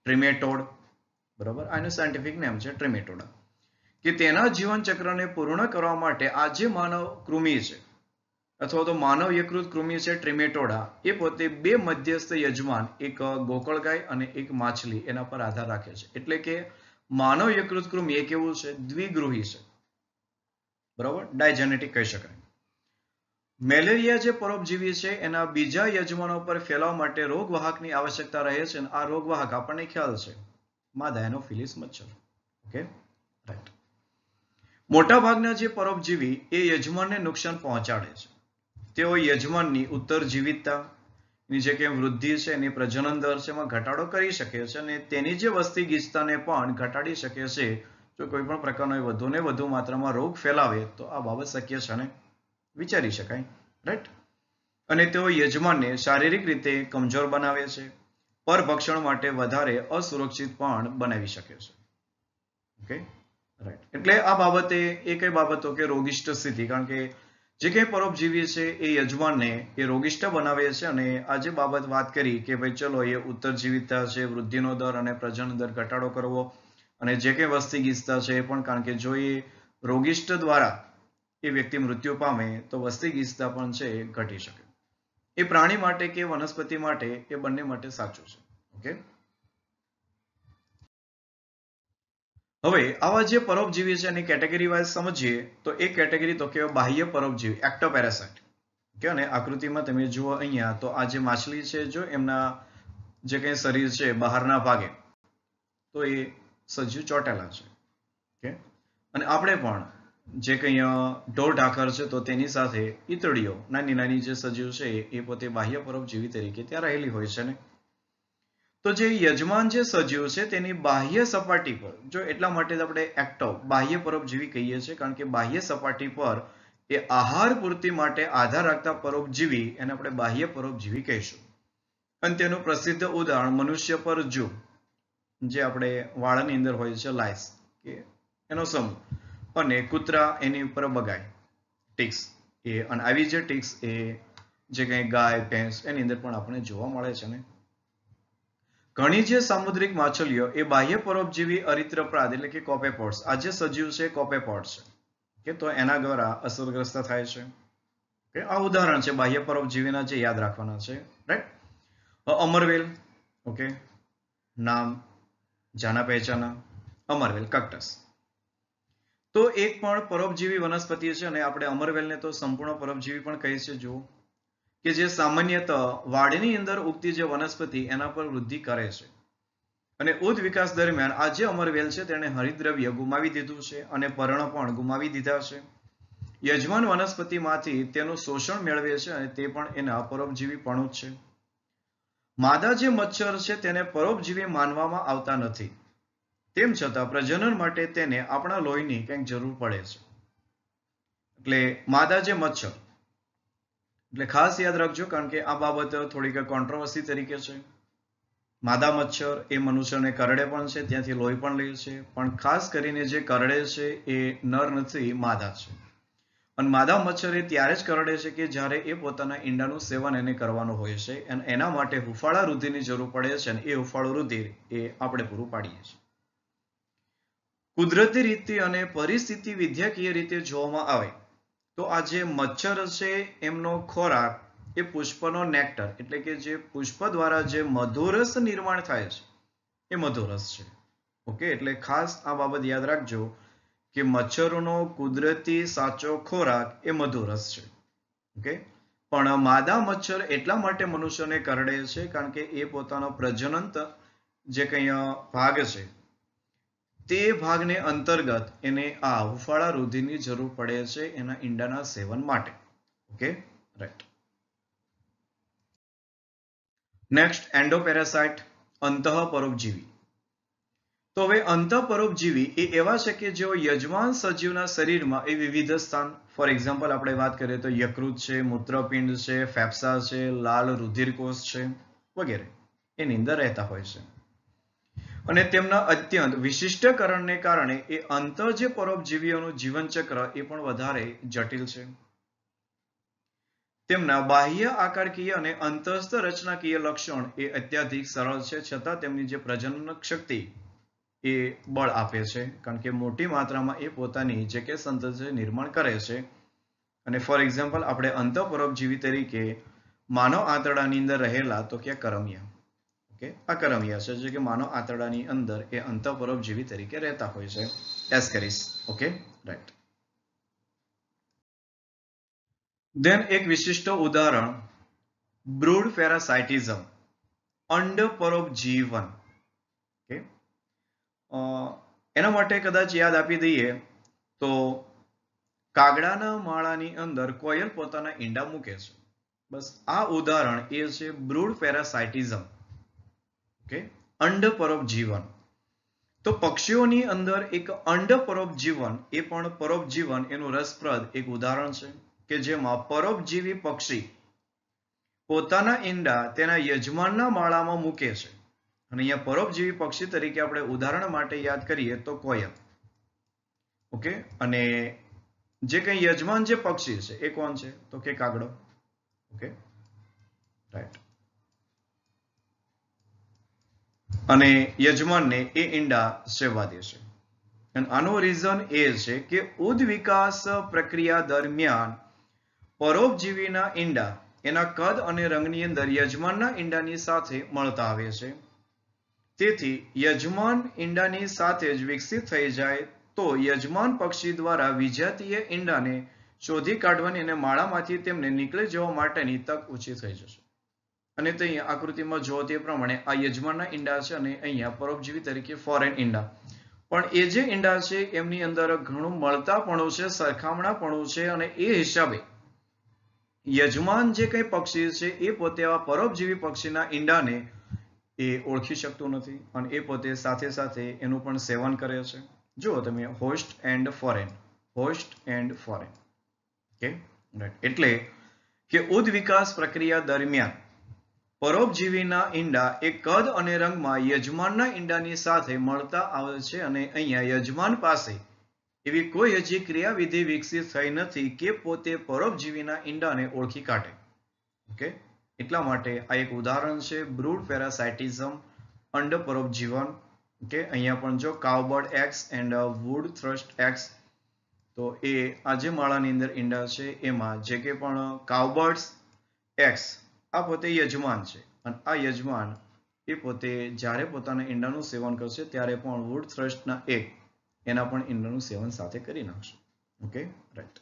A: ટ્રિમેટોડ, બરાબર, આનું સાયન્ટિફિક નેમ છે ટ્રિમેટોડા, કે તેના જીવન ચક્રને પૂર્ણ કરવા માટે આ જે માનવ કૃમિ છે અથવા તો માનવ યકૃત કૃમિ છે ટ્રિમેટોડા, એ પોતે બે મધ્યસ્થ યજમાન, એક ગોકળગાય અને એક માછલી, એના પર આધાર રાખે છે. એટલે કે માનવ યકૃત કૃમિ એ કેવું છે? દ્વિગૃહી છે, બરાબર, ડાયજેનેટિક કહી શકાય. મેલેરિયા જે પરોપજીવી છે એના બીજા યજમાનો પર ફેલાવા માટે રોગવાહકની આવશ્યકતા રહે છે. આ રોગવાહક આપણને ખ્યાલ છે, માદા એનોફિલિસ મચ્છર. Okay, right. મોટાભાગના જે પરોપજીવી એ યજમાનને નુકસાન પહોંચાડે છે. તેઓ યજમાનની ઉત્તરજીવિતતા, એની જે કંઈ વૃદ્ધિ છે, એની પ્રજનન દર છે, એમાં ઘટાડો કરી શકે છે અને તેની જે વસ્તી ગીચતાને પણ ઘટાડી શકે છે. જો કોઈ પણ પ્રકારનો વધુ ને વધુ માત્રામાં રોગ ફેલાવે તો આ બાબત શક્ય છે ને વિચારી શકાય, રાઈટ. અને તેઓ યજમાનને શારીરિક રીતે કમજોર બનાવે છે, પરભક્ષણ માટે વધારે અસુરક્ષિત પણ બનાવી શકે છે. Okay, right. એટલે આ બાબતે એ કઈ બાબતો કે રોગિષ્ટ સ્થિતિ, કારણ કે જે કંઈ પરોપજીવી છે એ યજમાનને એ રોગિષ્ટ બનાવે છે. અને આ જે બાબત વાત કરી કે ભાઈ ચલો એ ઉત્તરજીવિતતા છે, વૃદ્ધિનો દર અને પ્રજનન દર ઘટાડો કરવો, અને જે કંઈ વસ્તી ગીચતા છે એ પણ, કારણ કે જો એ રોગિષ્ટ દ્વારા એ વ્યક્તિ મૃત્યુ પામે તો વસ્તી ગીચતા પણ છે એ ઘટી શકે. એ પ્રાણી માટે કે વનસ્પતિ માટે એ બંને માટે સાચું છે. ઓકે, હવે આવા જે પરોપજીવી છે એની કેટેગરી વાઇઝ સમજીએ તો એક કેટેગરી તો કે બાહ્ય પરોપજીવી, એક્ટોપેરાસાઇટ. કે અને આકૃતિમાં તમે જુઓ અહીંયા તો આ જે માછલી છે, જો એમના જે કંઈ શરીર છે બહારના ભાગે તો એ સજીવ ચોટેલા છે. ઓકે, અને આપણે પણ જે કંઈ ઢોર ઢાંખર છે તો તેની સાથે ઈતળીઓ, નાની નાની જે સજીવ છે એ પોતે બાહ્ય પરોપજીવી તરીકે ત્યાં રહેલી હોય છે ને. તો જે યજમાન જે સજીવ છે તેની બાહ્ય સપાટી પર, જો એટલા માટે જ આપણે એક્ટો બાહ્ય પરોપજીવી કહીએ છીએ, કારણ કે બાહ્ય સપાટી પર એ આહાર પૂર્તિ માટે આધાર રાખતા પરોપજીવી એને આપણે બાહ્ય પરોપજીવી કહીશું. અને તેનું પ્રસિદ્ધ ઉદાહરણ મનુષ્ય પર જૂ, જે આપણે વાળની અંદર હોય છે લાઈસ કે એનો સમૂહ, અને કૂતરા એની ઉપર બગાય, ટિક્સ. એ અને આવી જે ટિક્સ એ જે કંઈ ગાય ભેંસ એની અંદર પણ આપણે જોવા મળે છે ને. ઘણી જે સામુદ્રિક માછલીઓ એ બાહ્ય પરોપજીવી અરિત્રપ્રાદ એટલે કે કોપેપોડ્સ, આ જે સજીવ છે કોપેપોડ્સ છે કે તો એના દ્વારા અસરગ્રસ્ત થાય છે. આ ઉદાહરણ છે બાહ્ય પરોપજીવીના જે યાદ રાખવાના છે, રાઈટ. અમરવેલ, ઓકે, નામ જાના પહેચાના, અમરવેલ કક્ટસ. તો એક પણ પરોપજીવી વનસ્પતિ છે અને આપણે અમરવેલને તો સંપૂર્ણ પરોપજીવી પણ કહીએ છીએ. જુઓ કે જે સામાન્યતઃ વાડની અંદર ઉગતી જે વનસ્પતિ એના પર વૃદ્ધિ કરે છે. અને ઉદ વિકાસ દરમિયાન આ જે અમરવેલ છે તેણે હરિતદ્રવ્ય ગુમાવી દીધું છે અને પર્ણ પણ ગુમાવી દીધા છે. યજમાન વનસ્પતિમાંથી તેનું શોષણ મેળવે છે અને તે પણ એના પરોપજીવીપણું જ છે. માદા જે મચ્છર છે તેને પરોપજીવી માનવામાં આવતા નથી. તેમ છતાં પ્રજનન માટે તેને આપણા લોહીની કંઈક જરૂર પડે છે. એટલે માદા જે મચ્છર, એટલે ખાસ યાદ રાખજો કારણ કે આ બાબત થોડીક કોન્ટ્રોવર્સી તરીકે છે. માદા મચ્છર એ મનુષ્યને કરડે પણ છે, ત્યાંથી લોહી પણ લે છે, પણ ખાસ કરીને જે કરડે છે એ નર નથી, માદા છે. અને માદા મચ્છર એ ત્યારે જ કરડે છે કે જ્યારે એ પોતાના ઈંડાનું સેવન એને કરવાનું હોય છે અને એના માટે હુફાળા રુધિરની જરૂર પડે છે અને એ હુફાળું રુધિર એ આપણે પૂરું પાડીએ છીએ. કુદરતી રીતે અને પરિસ્થિતિ વિદ્યાકીય રીતે જોવામાં આવે તો આ જે મચ્છર છે એમનો ખોરાક એ પુષ્પનો નેક્ટર એટલે કે જે પુષ્પ દ્વારા જે મધુરસ નિર્માણ થાય છે એ મધુરસ છે. ઓકે, એટલે ખાસ આ બાબત યાદ રાખજો કે મચ્છરોનો કુદરતી સાચો ખોરાક એ મધુરસ છે. ઓકે, પણ માદા મચ્છર એટલા માટે મનુષ્યને કરડે છે કારણ કે એ પોતાનો પ્રજનન જે કંઈ ભાગ છે તે ભાગને અંતર્ગત એને આ હુફાળા રુધિરની જરૂર પડે છે એના ઈંડાના સેવન માટે. Okay, right. નેક્સ્ટ એન્ડોપેરાસાઇટ, અંતઃપરોપજીવી. તો હવે અંતઃપરોપજીવી એ એવા છે કે જેઓ યજમાન સજીવના શરીરમાં એ વિવિધ સ્થાન, ફોર એક્ઝામ્પલ આપણે વાત કરીએ તો યકૃત છે, મૂત્રપિંડ છે, ફેફસા છે, લાલ રુધિરકોષ છે વગેરે એની અંદર રહેતા હોય છે. અને તેમના અત્યંત વિશિષ્ટકરણને કારણે એ અંતઃ જે પરોપજીવીઓનું જીવનચક્ર એ પણ વધારે જટિલ છે. તેમના બાહ્ય આકારકીય અને અંતસ્થ રચનાકીય લક્ષણ એ અત્યાધિક સરળ છે, છતાં તેમની જે પ્રજનન શક્તિ એ બળ આપે છે કારણ કે મોટી માત્રામાં એ પોતાની જે કે સંતતિ નિર્માણ કરે છે. અને ફોર એક્ઝામ્પલ આપણે અંતઃપરોપજીવી તરીકે માનવ આંતરડાની અંદર રહેલા તો કે કરમિયા. ઓકે, આ કરમિયા છે જે કે માનવ આંતરડાની અંદર એ અંતઃપરોપજીવી તરીકે રહેતા હોય છે, એસ્કેરિસ. Okay, right. ધેન એક વિશિષ્ટ ઉદાહરણ બ્રૂડ પેરાસાઇટિઝમ, અંડપરોપજીવન. ઓકે, એના માટે કદાચ યાદ આપી દઈએ તો કાગડાના માળાની અંદર કોયલ પોતાના ઈંડા મૂકે છે. બસ આ ઉદાહરણ એ છે બ્રૂડ પેરાસાઇટિઝમ. ઓકે, અંડપરોપજીવન. તો પક્ષીઓની અંદર એક અંડપરોપજીવન એ પણ પરોપજીવન એનું રસપ્રદ એક ઉદાહરણ છે કે જેમાં પરોપજીવી પક્ષી પોતાના ઈંડા તેના યજમાનના માળામાં મૂકે છે. અને અહીંયા પરોપજીવી પક્ષી તરીકે આપણે ઉદાહરણ માટે યાદ કરીએ તો કોયલ. ઓકે, અને જે કંઈ યજમાન જે પક્ષી છે એ કોણ છે તો કે કાગડો. Okay, right. અને યજમાનને એ ઈંડા સેવવા દે છે. અને આનો રીઝન એ છે કે ઉદવિકાસ પ્રક્રિયા દરમિયાન પરોપજીવીના ઈંડા એના કદ અને રંગની અંદર યજમાનના ઈંડાની સાથે મળતા આવે છે. તેથી યજમાન ઈંડાની સાથે જ વિકસિત થઈ જાય તો યજમાન પક્ષી દ્વારા વિજાતીય ઈંડાને શોધી કાઢવાની અને માળામાંથી તેમને નીકળી જવા માટેની તક ઓછી થઈ જશે. અને તે અહીંયા આકૃતિમાં જો તે પ્રમાણે આ યજમાનના ઈંડા છે અને અહીંયા પરોપજીવી તરીકે ફોરેન ઈંડા. પણ એ જે ઈંડા છે એમની અંદર ઘણું મળતાપણું છે, સરખામણાપણું છે અને એ હિસાબે યજમાન જે કંઈ પક્ષી છે એ પોતે આ પરોપજીવી પક્ષીના ઈંડાને એ ઓળખી શકતું નથી અને એ પોતે સાથે સાથે એનું પણ સેવન કરે છે. જુઓ તમે host and foreign, host and foreign. Okay, right. એટલે કે ઉદવિકાસ પ્રક્રિયા દરમિયાન પરોપજીવીના ઈંડા એ કદ અને રંગમાં યજમાનના ઈંડાની સાથે મળતા આવે છે અને અહીંયા યજમાન પાસે એવી કોઈ હજી ક્રિયાવિધિ વિકસિત થઈ નથી કે પોતે પરોપજીવીના ઈંડાને ઓળખી કાઢે. ઓકે, એટલા માટે આ એક ઉદાહરણ છે બ્રૂડ પેરાસાઇટિઝમ, અંડપરોપજીવન. ઓકે, અહીંયા પણ જો cowbird eggs and wood thrush eggs, તો એ આ જે માળાની અંદર ઈંડા છે એમાં જે કે પણ કાઉબર્ડ્સ એગ્સ આ પોતે યજમાન છે અને આ યજમાન એ પોતે જ્યારે પોતાના ઈંડાનું સેવન કરશે ત્યારે પણ વુડ થ્રસ્ટના એગ એના પણ ઈંડાનું સેવન સાથે કરી નાખશે. Okay, right.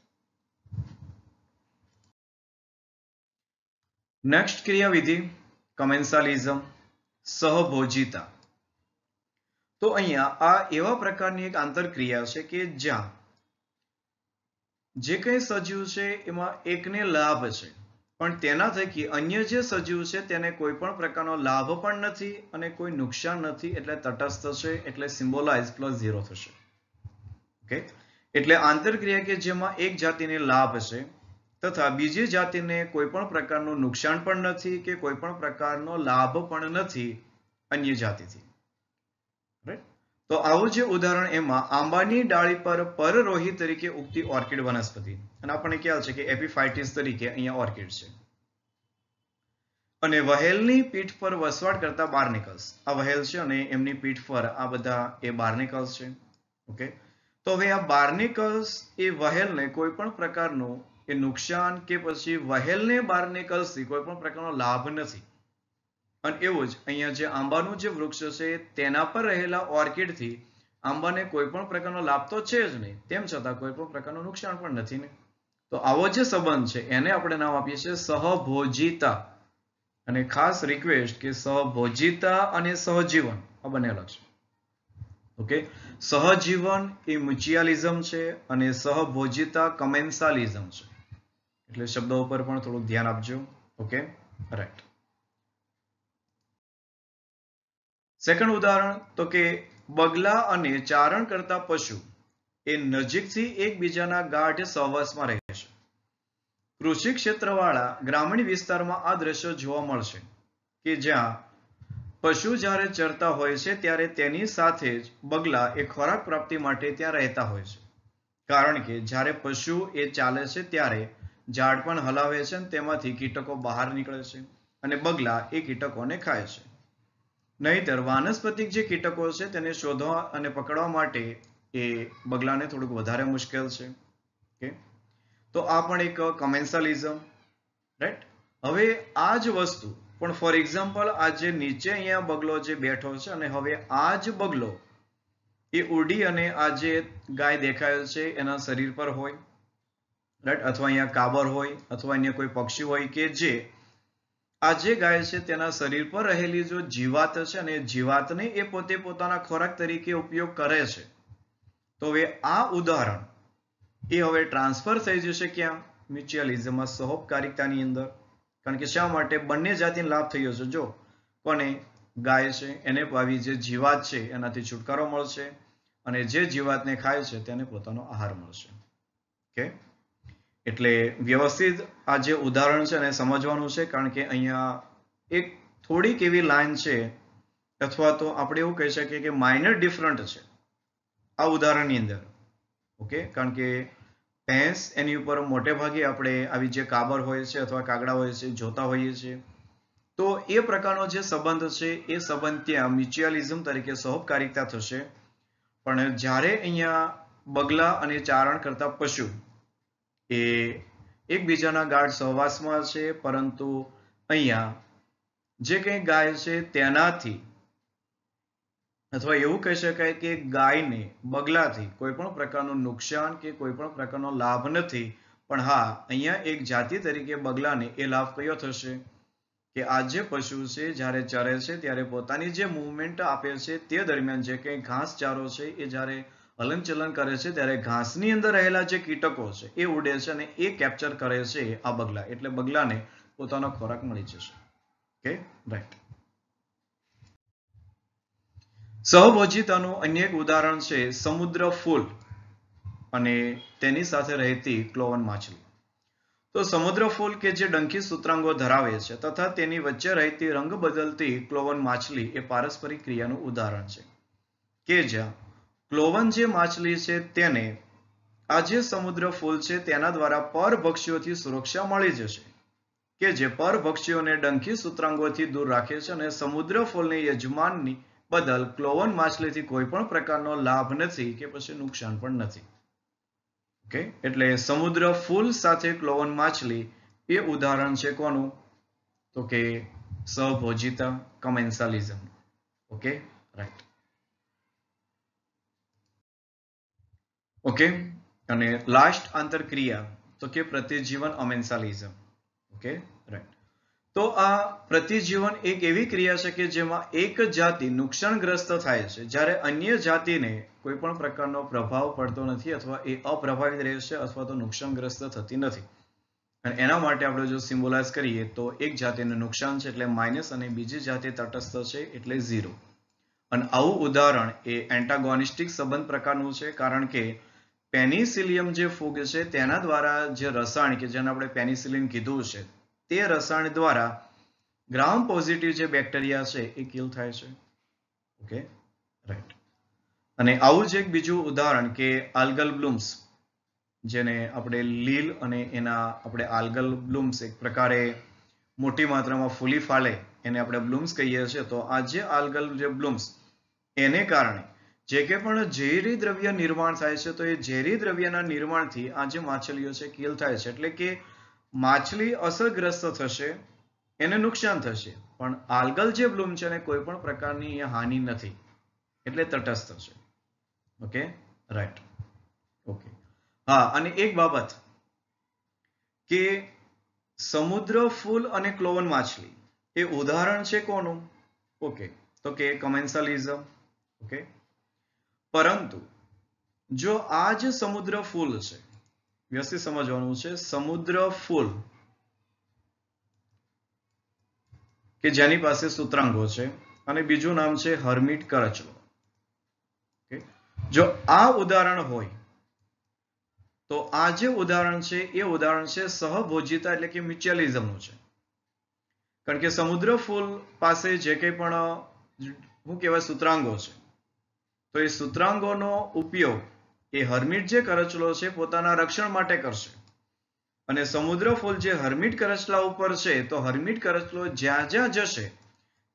A: નેક્સ્ટ ક્રિયાવિધિ કમેન્સાલિઝમ, સહભોજિતા. તો અહીંયા આ એવા પ્રકારની એક આંતરક્રિયા છે કે જ્યાં જે કંઈ સજીવ છે એમાં એકને લાભ છે પણ તેના થકી અન્ય જે સજીવ છે તેને કોઈ પણ પ્રકારનો લાભ પણ નથી અને કોઈ નુકસાન નથી, એટલે તટસ્થ છે, એટલે સિમ્બોલાઇઝ +0 થશે. ઓકે, એટલે આંતરક્રિયા કે જેમાં એક જાતિને લાભ છે તથા બીજી જાતિને કોઈ પણ પ્રકારનું નુકસાન પણ નથી કે કોઈ પણ પ્રકારનો લાભ પણ નથી અન્ય જાતિથી. રાઈટ, તો આવું જે ઉદાહરણ એમાં આંબાની ડાળી પર પરરોહી તરીકે ઉગતી ઓર્કિડ વનસ્પતિ, અને આપણને ખ્યાલ છે કે એપિફાઇટિસ તરીકે અહીંયા ઓર્કિડ છે. અને વહેલની પીઠ પર વસવાટ કરતા બાર્નિકલ્સ, આ વહેલ છે અને એમની પીઠ પર આ બધા એ બાર્નિકલ્સ છે. ઓકે, તો હવે આ બાર્નિકલ્સ એ વહેલને કોઈ પણ પ્રકારનું એ નુકસાન કે પછી વહેલને બાર્નિકલ્સથી કોઈ પણ પ્રકારનો લાભ નથી. અને એવું જ અહીંયા જે આંબાનું જે વૃક્ષ છે તેના પર રહેલા ઓર્કિડથી આંબાને કોઈ પણ પ્રકારનો લાભ તો છે જ નહીં, તેમ છતાં કોઈ પણ પ્રકારનું નુકસાન પણ નથી ને. તો આવો જે સંબંધ છે એને આપણે નામ આપીએ છીએ સહભોજિતા. અને ખાસ રિક્વેસ્ટ કે સહભોજિતા અને સહજીવન આ બંને અલગ છે. ઓકે, સહજીવન એ મ્યુચ્યુઅલિઝમ છે અને સહભોજિતા કમેન્સાલિઝમ છે. એટલે શબ્દો ઉપર પણ થોડું ધ્યાન આપજો. Okay, right. સેકન્ડ ઉદાહરણ તો કે બગલા અને ચારણ કરતા પશુ એ નજીકથી એકબીજાના ગાઢ સહવાસમાં રહે છે. કૃષિ ક્ષેત્રવાળા ગ્રામીણ વિસ્તારમાં આ દ્રશ્ય જોવા મળશે કે જ્યાં પશુ જ્યારે ચરતા હોય છે ત્યારે તેની સાથે જ બગલા એ ખોરાક પ્રાપ્તિ માટે ત્યાં રહેતા હોય છે. કારણ કે જ્યારે પશુ એ ચાલે છે ત્યારે ઝાડ પણ હલાવે છે અને તેમાંથી કીટકો બહાર નીકળે છે અને બગલા એ કીટકોને ખાય છે. નહીતર વાનસ્પતિક જે કીટકો છે તેને શોધવા અને પકડવા માટે એ બગલાને થોડુંક વધારે મુશ્કેલ છે. ઓકે, તો આ પણ એક કમેન્સાલિઝમ. રાઈટ, હવે આ જ વસ્તુ પણ ફોર એક્ઝામ્પલ આ જે નીચે અહીંયા બગલો જે બેઠો છે અને હવે આ જ બગલો એ ઉડી અને આ જે ગાય દેખાયેલ છે એના શરીર પર હોય, રાઈટ, અથવા અહીંયા કાબર હોય અથવા અન્ય કોઈ પક્ષી હોય કે જે આ જે ગાય છે તેના શરીર પર રહેલી જો જીવાત છે અને જીવાતને એ પોતે પોતાના ખોરાક તરીકે ઉપયોગ કરે છે. તો હવે આ ઉદાહરણ એ હવે ટ્રાન્સફર થઈ જશે ક્યાં? મ્યુચ્યુઅલિઝમમાં, સહોપકારિતાની અંદર. કારણ કે શા માટે? બંને જાતિને લાભ થયો છે. જો કોને? ગાય છે એને આવી જે જીવાત છે એનાથી છુટકારો મળશે અને જે જીવાતને ખાય છે તેને પોતાનો આહાર મળશે. ઓકે, એટલે વ્યવસ્થિત આ જે ઉદાહરણ છે એને સમજવાનું છે. કારણ કે અહીંયા એક થોડીક એવી લાઈન છે અથવા તો આપણે એવું કહી શકીએ કે માઇનર ડિફરન્ટ છે આ ઉદાહરણની અંદર. ઓકે, કારણ કે ભેંસ એની ઉપર મોટે ભાગે આપણે આવી જે કાબર હોય છે અથવા કાગડા હોય છે જોતા હોઈએ છીએ. તો એ પ્રકારનો જે સંબંધ છે એ સંબંધ ત્યાં મ્યુચ્યુઅલિઝમ તરીકે સહોપકારિતા થશે. પણ જ્યારે અહીંયા બગલા અને ચારણ કરતા પશુ એ એકબીજાના ગાઢ સહવાસમાં છે, પરંતુ અહીંયા જે કંઈ ગાય છે તેનાથી અથવા એવું કહી શકાય કે ગાયને બગલાથી કોઈ પણ પ્રકારનું નુકસાન કે કોઈ પણ પ્રકારનો લાભ નથી. પણ હા, અહીંયા એક જાતિ તરીકે બગલાને એ લાભ કયો થશે કે આ જે પશુ છે જ્યારે ચરે છે ત્યારે પોતાની જે મૂવમેન્ટ આપે છે તે દરમિયાન જે કંઈ ઘાસચારો છે એ જ્યારે હલનચલન કરે છે ત્યારે ઘાસની અંદર રહેલા જે કીટકો છે એ ઉડે છે અને એ કેપ્ચર કરે છે આ બગલા. એટલે બગલાને પોતાનો ખોરાક મળી જશે. Okay, right. સહભોજિતાનું અન્ય એક ઉદાહરણ છે સમુદ્ર ફૂલ અને તેની સાથે રહેતી ક્લોવન માછલી. તો સમુદ્ર ફૂલ કે જે ડંખી સૂત્રાંગો ધરાવે છે તથા તેની વચ્ચે રહેતી રંગ બદલતી ક્લોવન માછલી એ પારસ્પરિક ક્રિયાનું ઉદાહરણ છે કે જ્યાં ક્લોવન જે માછલી છે તેને આ જે સમુદ્ર ફૂલ છે તેના દ્વારા પરભક્ષીઓથી સુરક્ષા મળી જશે કે જે પરભક્ષીઓને ડંખી સૂત્રાંગોથી દૂર રાખે છે અને સમુદ્ર ફૂલની યજમાનની બદલ ક્લોવન માછલીથી કોઈ પણ પ્રકારનો લાભ નથી કે પછી નુકસાન પણ નથી. ઓકે, એટલે સમુદ્ર ફૂલ સાથે ક્લોવન માછલી એ ઉદાહરણ છે કોનું? તો કે સહભોજિતા, કમેન્સાલિઝમ. Okay, right. ઓકે, અને લાસ્ટ આંતરક્રિયા તો કે પ્રતિજીવન અમેન્સાલિઝમ. Okay, right. તો આ પ્રતિજીવન એક એવી ક્રિયા છે કે જેમાં એક જાતિ નુકસાનગ્રસ્ત થાય છે જ્યારે અન્ય જાતિને કોઈ પણ પ્રકારનો પ્રભાવ પડતો નથી અથવા એ અપ્રભાવિત રહેશે અથવા તો નુકસાનગ્રસ્ત થતી નથી. અને એના માટે આપણે જો સિમ્બોલાઇઝ કરીએ તો એક જાતિનું નુકસાન છે એટલે માઇનસ અને બીજી જાતિ તટસ્થ છે એટલે 0. અને આવું ઉદાહરણ એ એન્ટાગોનિસ્ટિક સંબંધ પ્રકારનું છે, કારણ કે પેનિસિલિયમ જે ફૂગ છે તેના દ્વારા જે રસાયણ કે જેને આપણે પેનિસિલિન કીધું છે તે રસાયણ દ્વારા ગ્રામ પોઝિટિવ જે બેક્ટેરિયા છે એ કિલ થાય છે. Okay, right. અને આવું જ એક બીજું ઉદાહરણ કે આલ્ગલ બ્લૂમ્સ, જેને આપણે લીલ અને એના આપણે આલ્ગલ બ્લૂમ્સ એક પ્રકારે મોટી માત્રામાં ફૂલી ફાલે એને આપણે બ્લૂમ્સ કહીએ છીએ. તો આ જે આલ્ગલ જે બ્લૂમ્સ એને કારણે જે કે પણ ઝેરી દ્રવ્ય નિર્માણ થાય છે તો એ ઝેરી દ્રવ્યના નિર્માણથી આ જે માછલીઓ છે કિલ થાય છે. એટલે કે માછલી અસરગ્રસ્ત થશે, એને નુકસાન થશે, પણ આલ્ગલ જે બ્લૂમ છે એને કોઈ પણ પ્રકારની હાનિ નથી, એટલે તટસ્થ છે. Okay, right. ઓકે, હા. અને એક બાબત કે સમુદ્ર ફૂલ અને ક્લોવન માછલી એ ઉદાહરણ છે કોનું? ઓકે, તો કે કમેન્સાલિઝમ. ઓકે, પરંતુ જો આ જ સમુદ્ર ફૂલ છે, વ્યવસ્થિત સમજવાનું છે, સમુદ્ર ફૂલ કે જેની પાસે સૂત્રાંગો છે અને બીજું નામ છે હર્મિટ કરચલો. જો આ ઉદાહરણ હોય તો આ જે ઉદાહરણ છે એ ઉદાહરણ છે સહભોજિતા એટલે કે મ્યુચ્યુઅલિઝમનું છે. કારણ કે સમુદ્ર ફૂલ પાસે જે કંઈ પણ શું કહેવાય સૂત્રાંગો છે, તો એ સૂત્રાંગોનો ઉપયોગ એ હર્મિટ જે કરચલો છે પોતાના રક્ષણ માટે કરશે. અને સમુદ્ર ફૂલ જે હર્મિટ કરચલા ઉપર છે તો હર્મિટ કરચલો જ્યાં જ્યાં જશે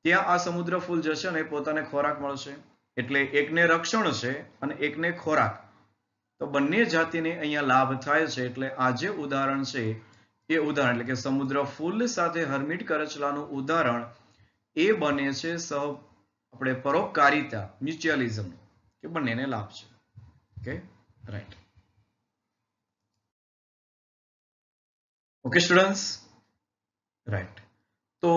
A: ત્યાં આ સમુદ્ર ફૂલ જશે અને પોતાને ખોરાક મળશે. એટલે એકને રક્ષણ છે અને એકને ખોરાક, તો બંને જાતિને અહીંયા લાભ થાય છે. એટલે આ જે ઉદાહરણ છે એ ઉદાહરણ એટલે કે સમુદ્ર ફૂલ સાથે હર્મિટ કરચલાનું ઉદાહરણ એ બને છે આપણે પરોપકારિતા મ્યુચ્યુઅલિઝમ કે બંનેને લાભ છે. Okay, right. Okay students, right. તો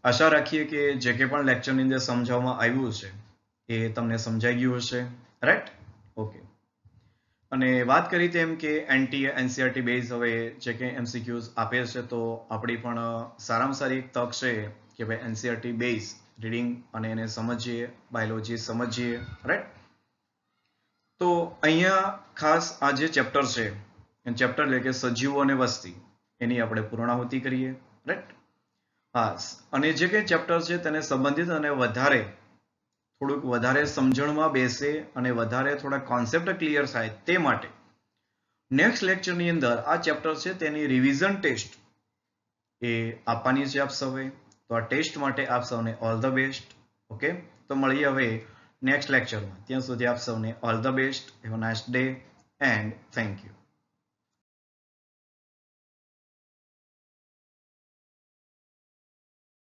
A: આશા રાખીએ કે જે કે પણ લેક્ચરની અંદર સમજાવવામાં આવ્યું છે એ તમને સમજાઈ ગયું હશે. રાઈટ. ઓકે. અને વાત કરી તેમ કે એનસીઈઆરટી બેઝ હવે જે કે એમસીક્યુઝ આપે છે તો આપણી પણ સારામાં સારી એક તક છે કે ભાઈ એનસીઈઆરટી બેઝ રીડિંગ અને એને સમજીએ, બાયોલોજી સમજીએ. રાઈટ. તો અહીંયા ખાસ આ જે ચેપ્ટર છે એ ચેપ્ટર એટલે કે સજીવો અને વસ્તી એની આપણે પૂર્ણાહુતિ કરીએ. રાઈટ. હા. અને જે કંઈ ચેપ્ટર છે તેને સંબંધિત અને થોડુંક વધારે સમજણમાં બેસે અને વધારે થોડા કોન્સેપ્ટ ક્લિયર થાય તે માટે નેક્સ્ટ લેક્ચરની અંદર આ ચેપ્ટર છે તેની રિવિઝન ટેસ્ટ એ આપવાની છે આપ સૌએ. તો આ ટેસ્ટ માટે આપ સૌને ઓલ ધ બેસ્ટ. ઓકે, તો મળીએ હવે નેક્સ્ટ લેક્ચરમાં. ત્યાં સુધી આપ સૌને all the best. Have a nice day and thank you.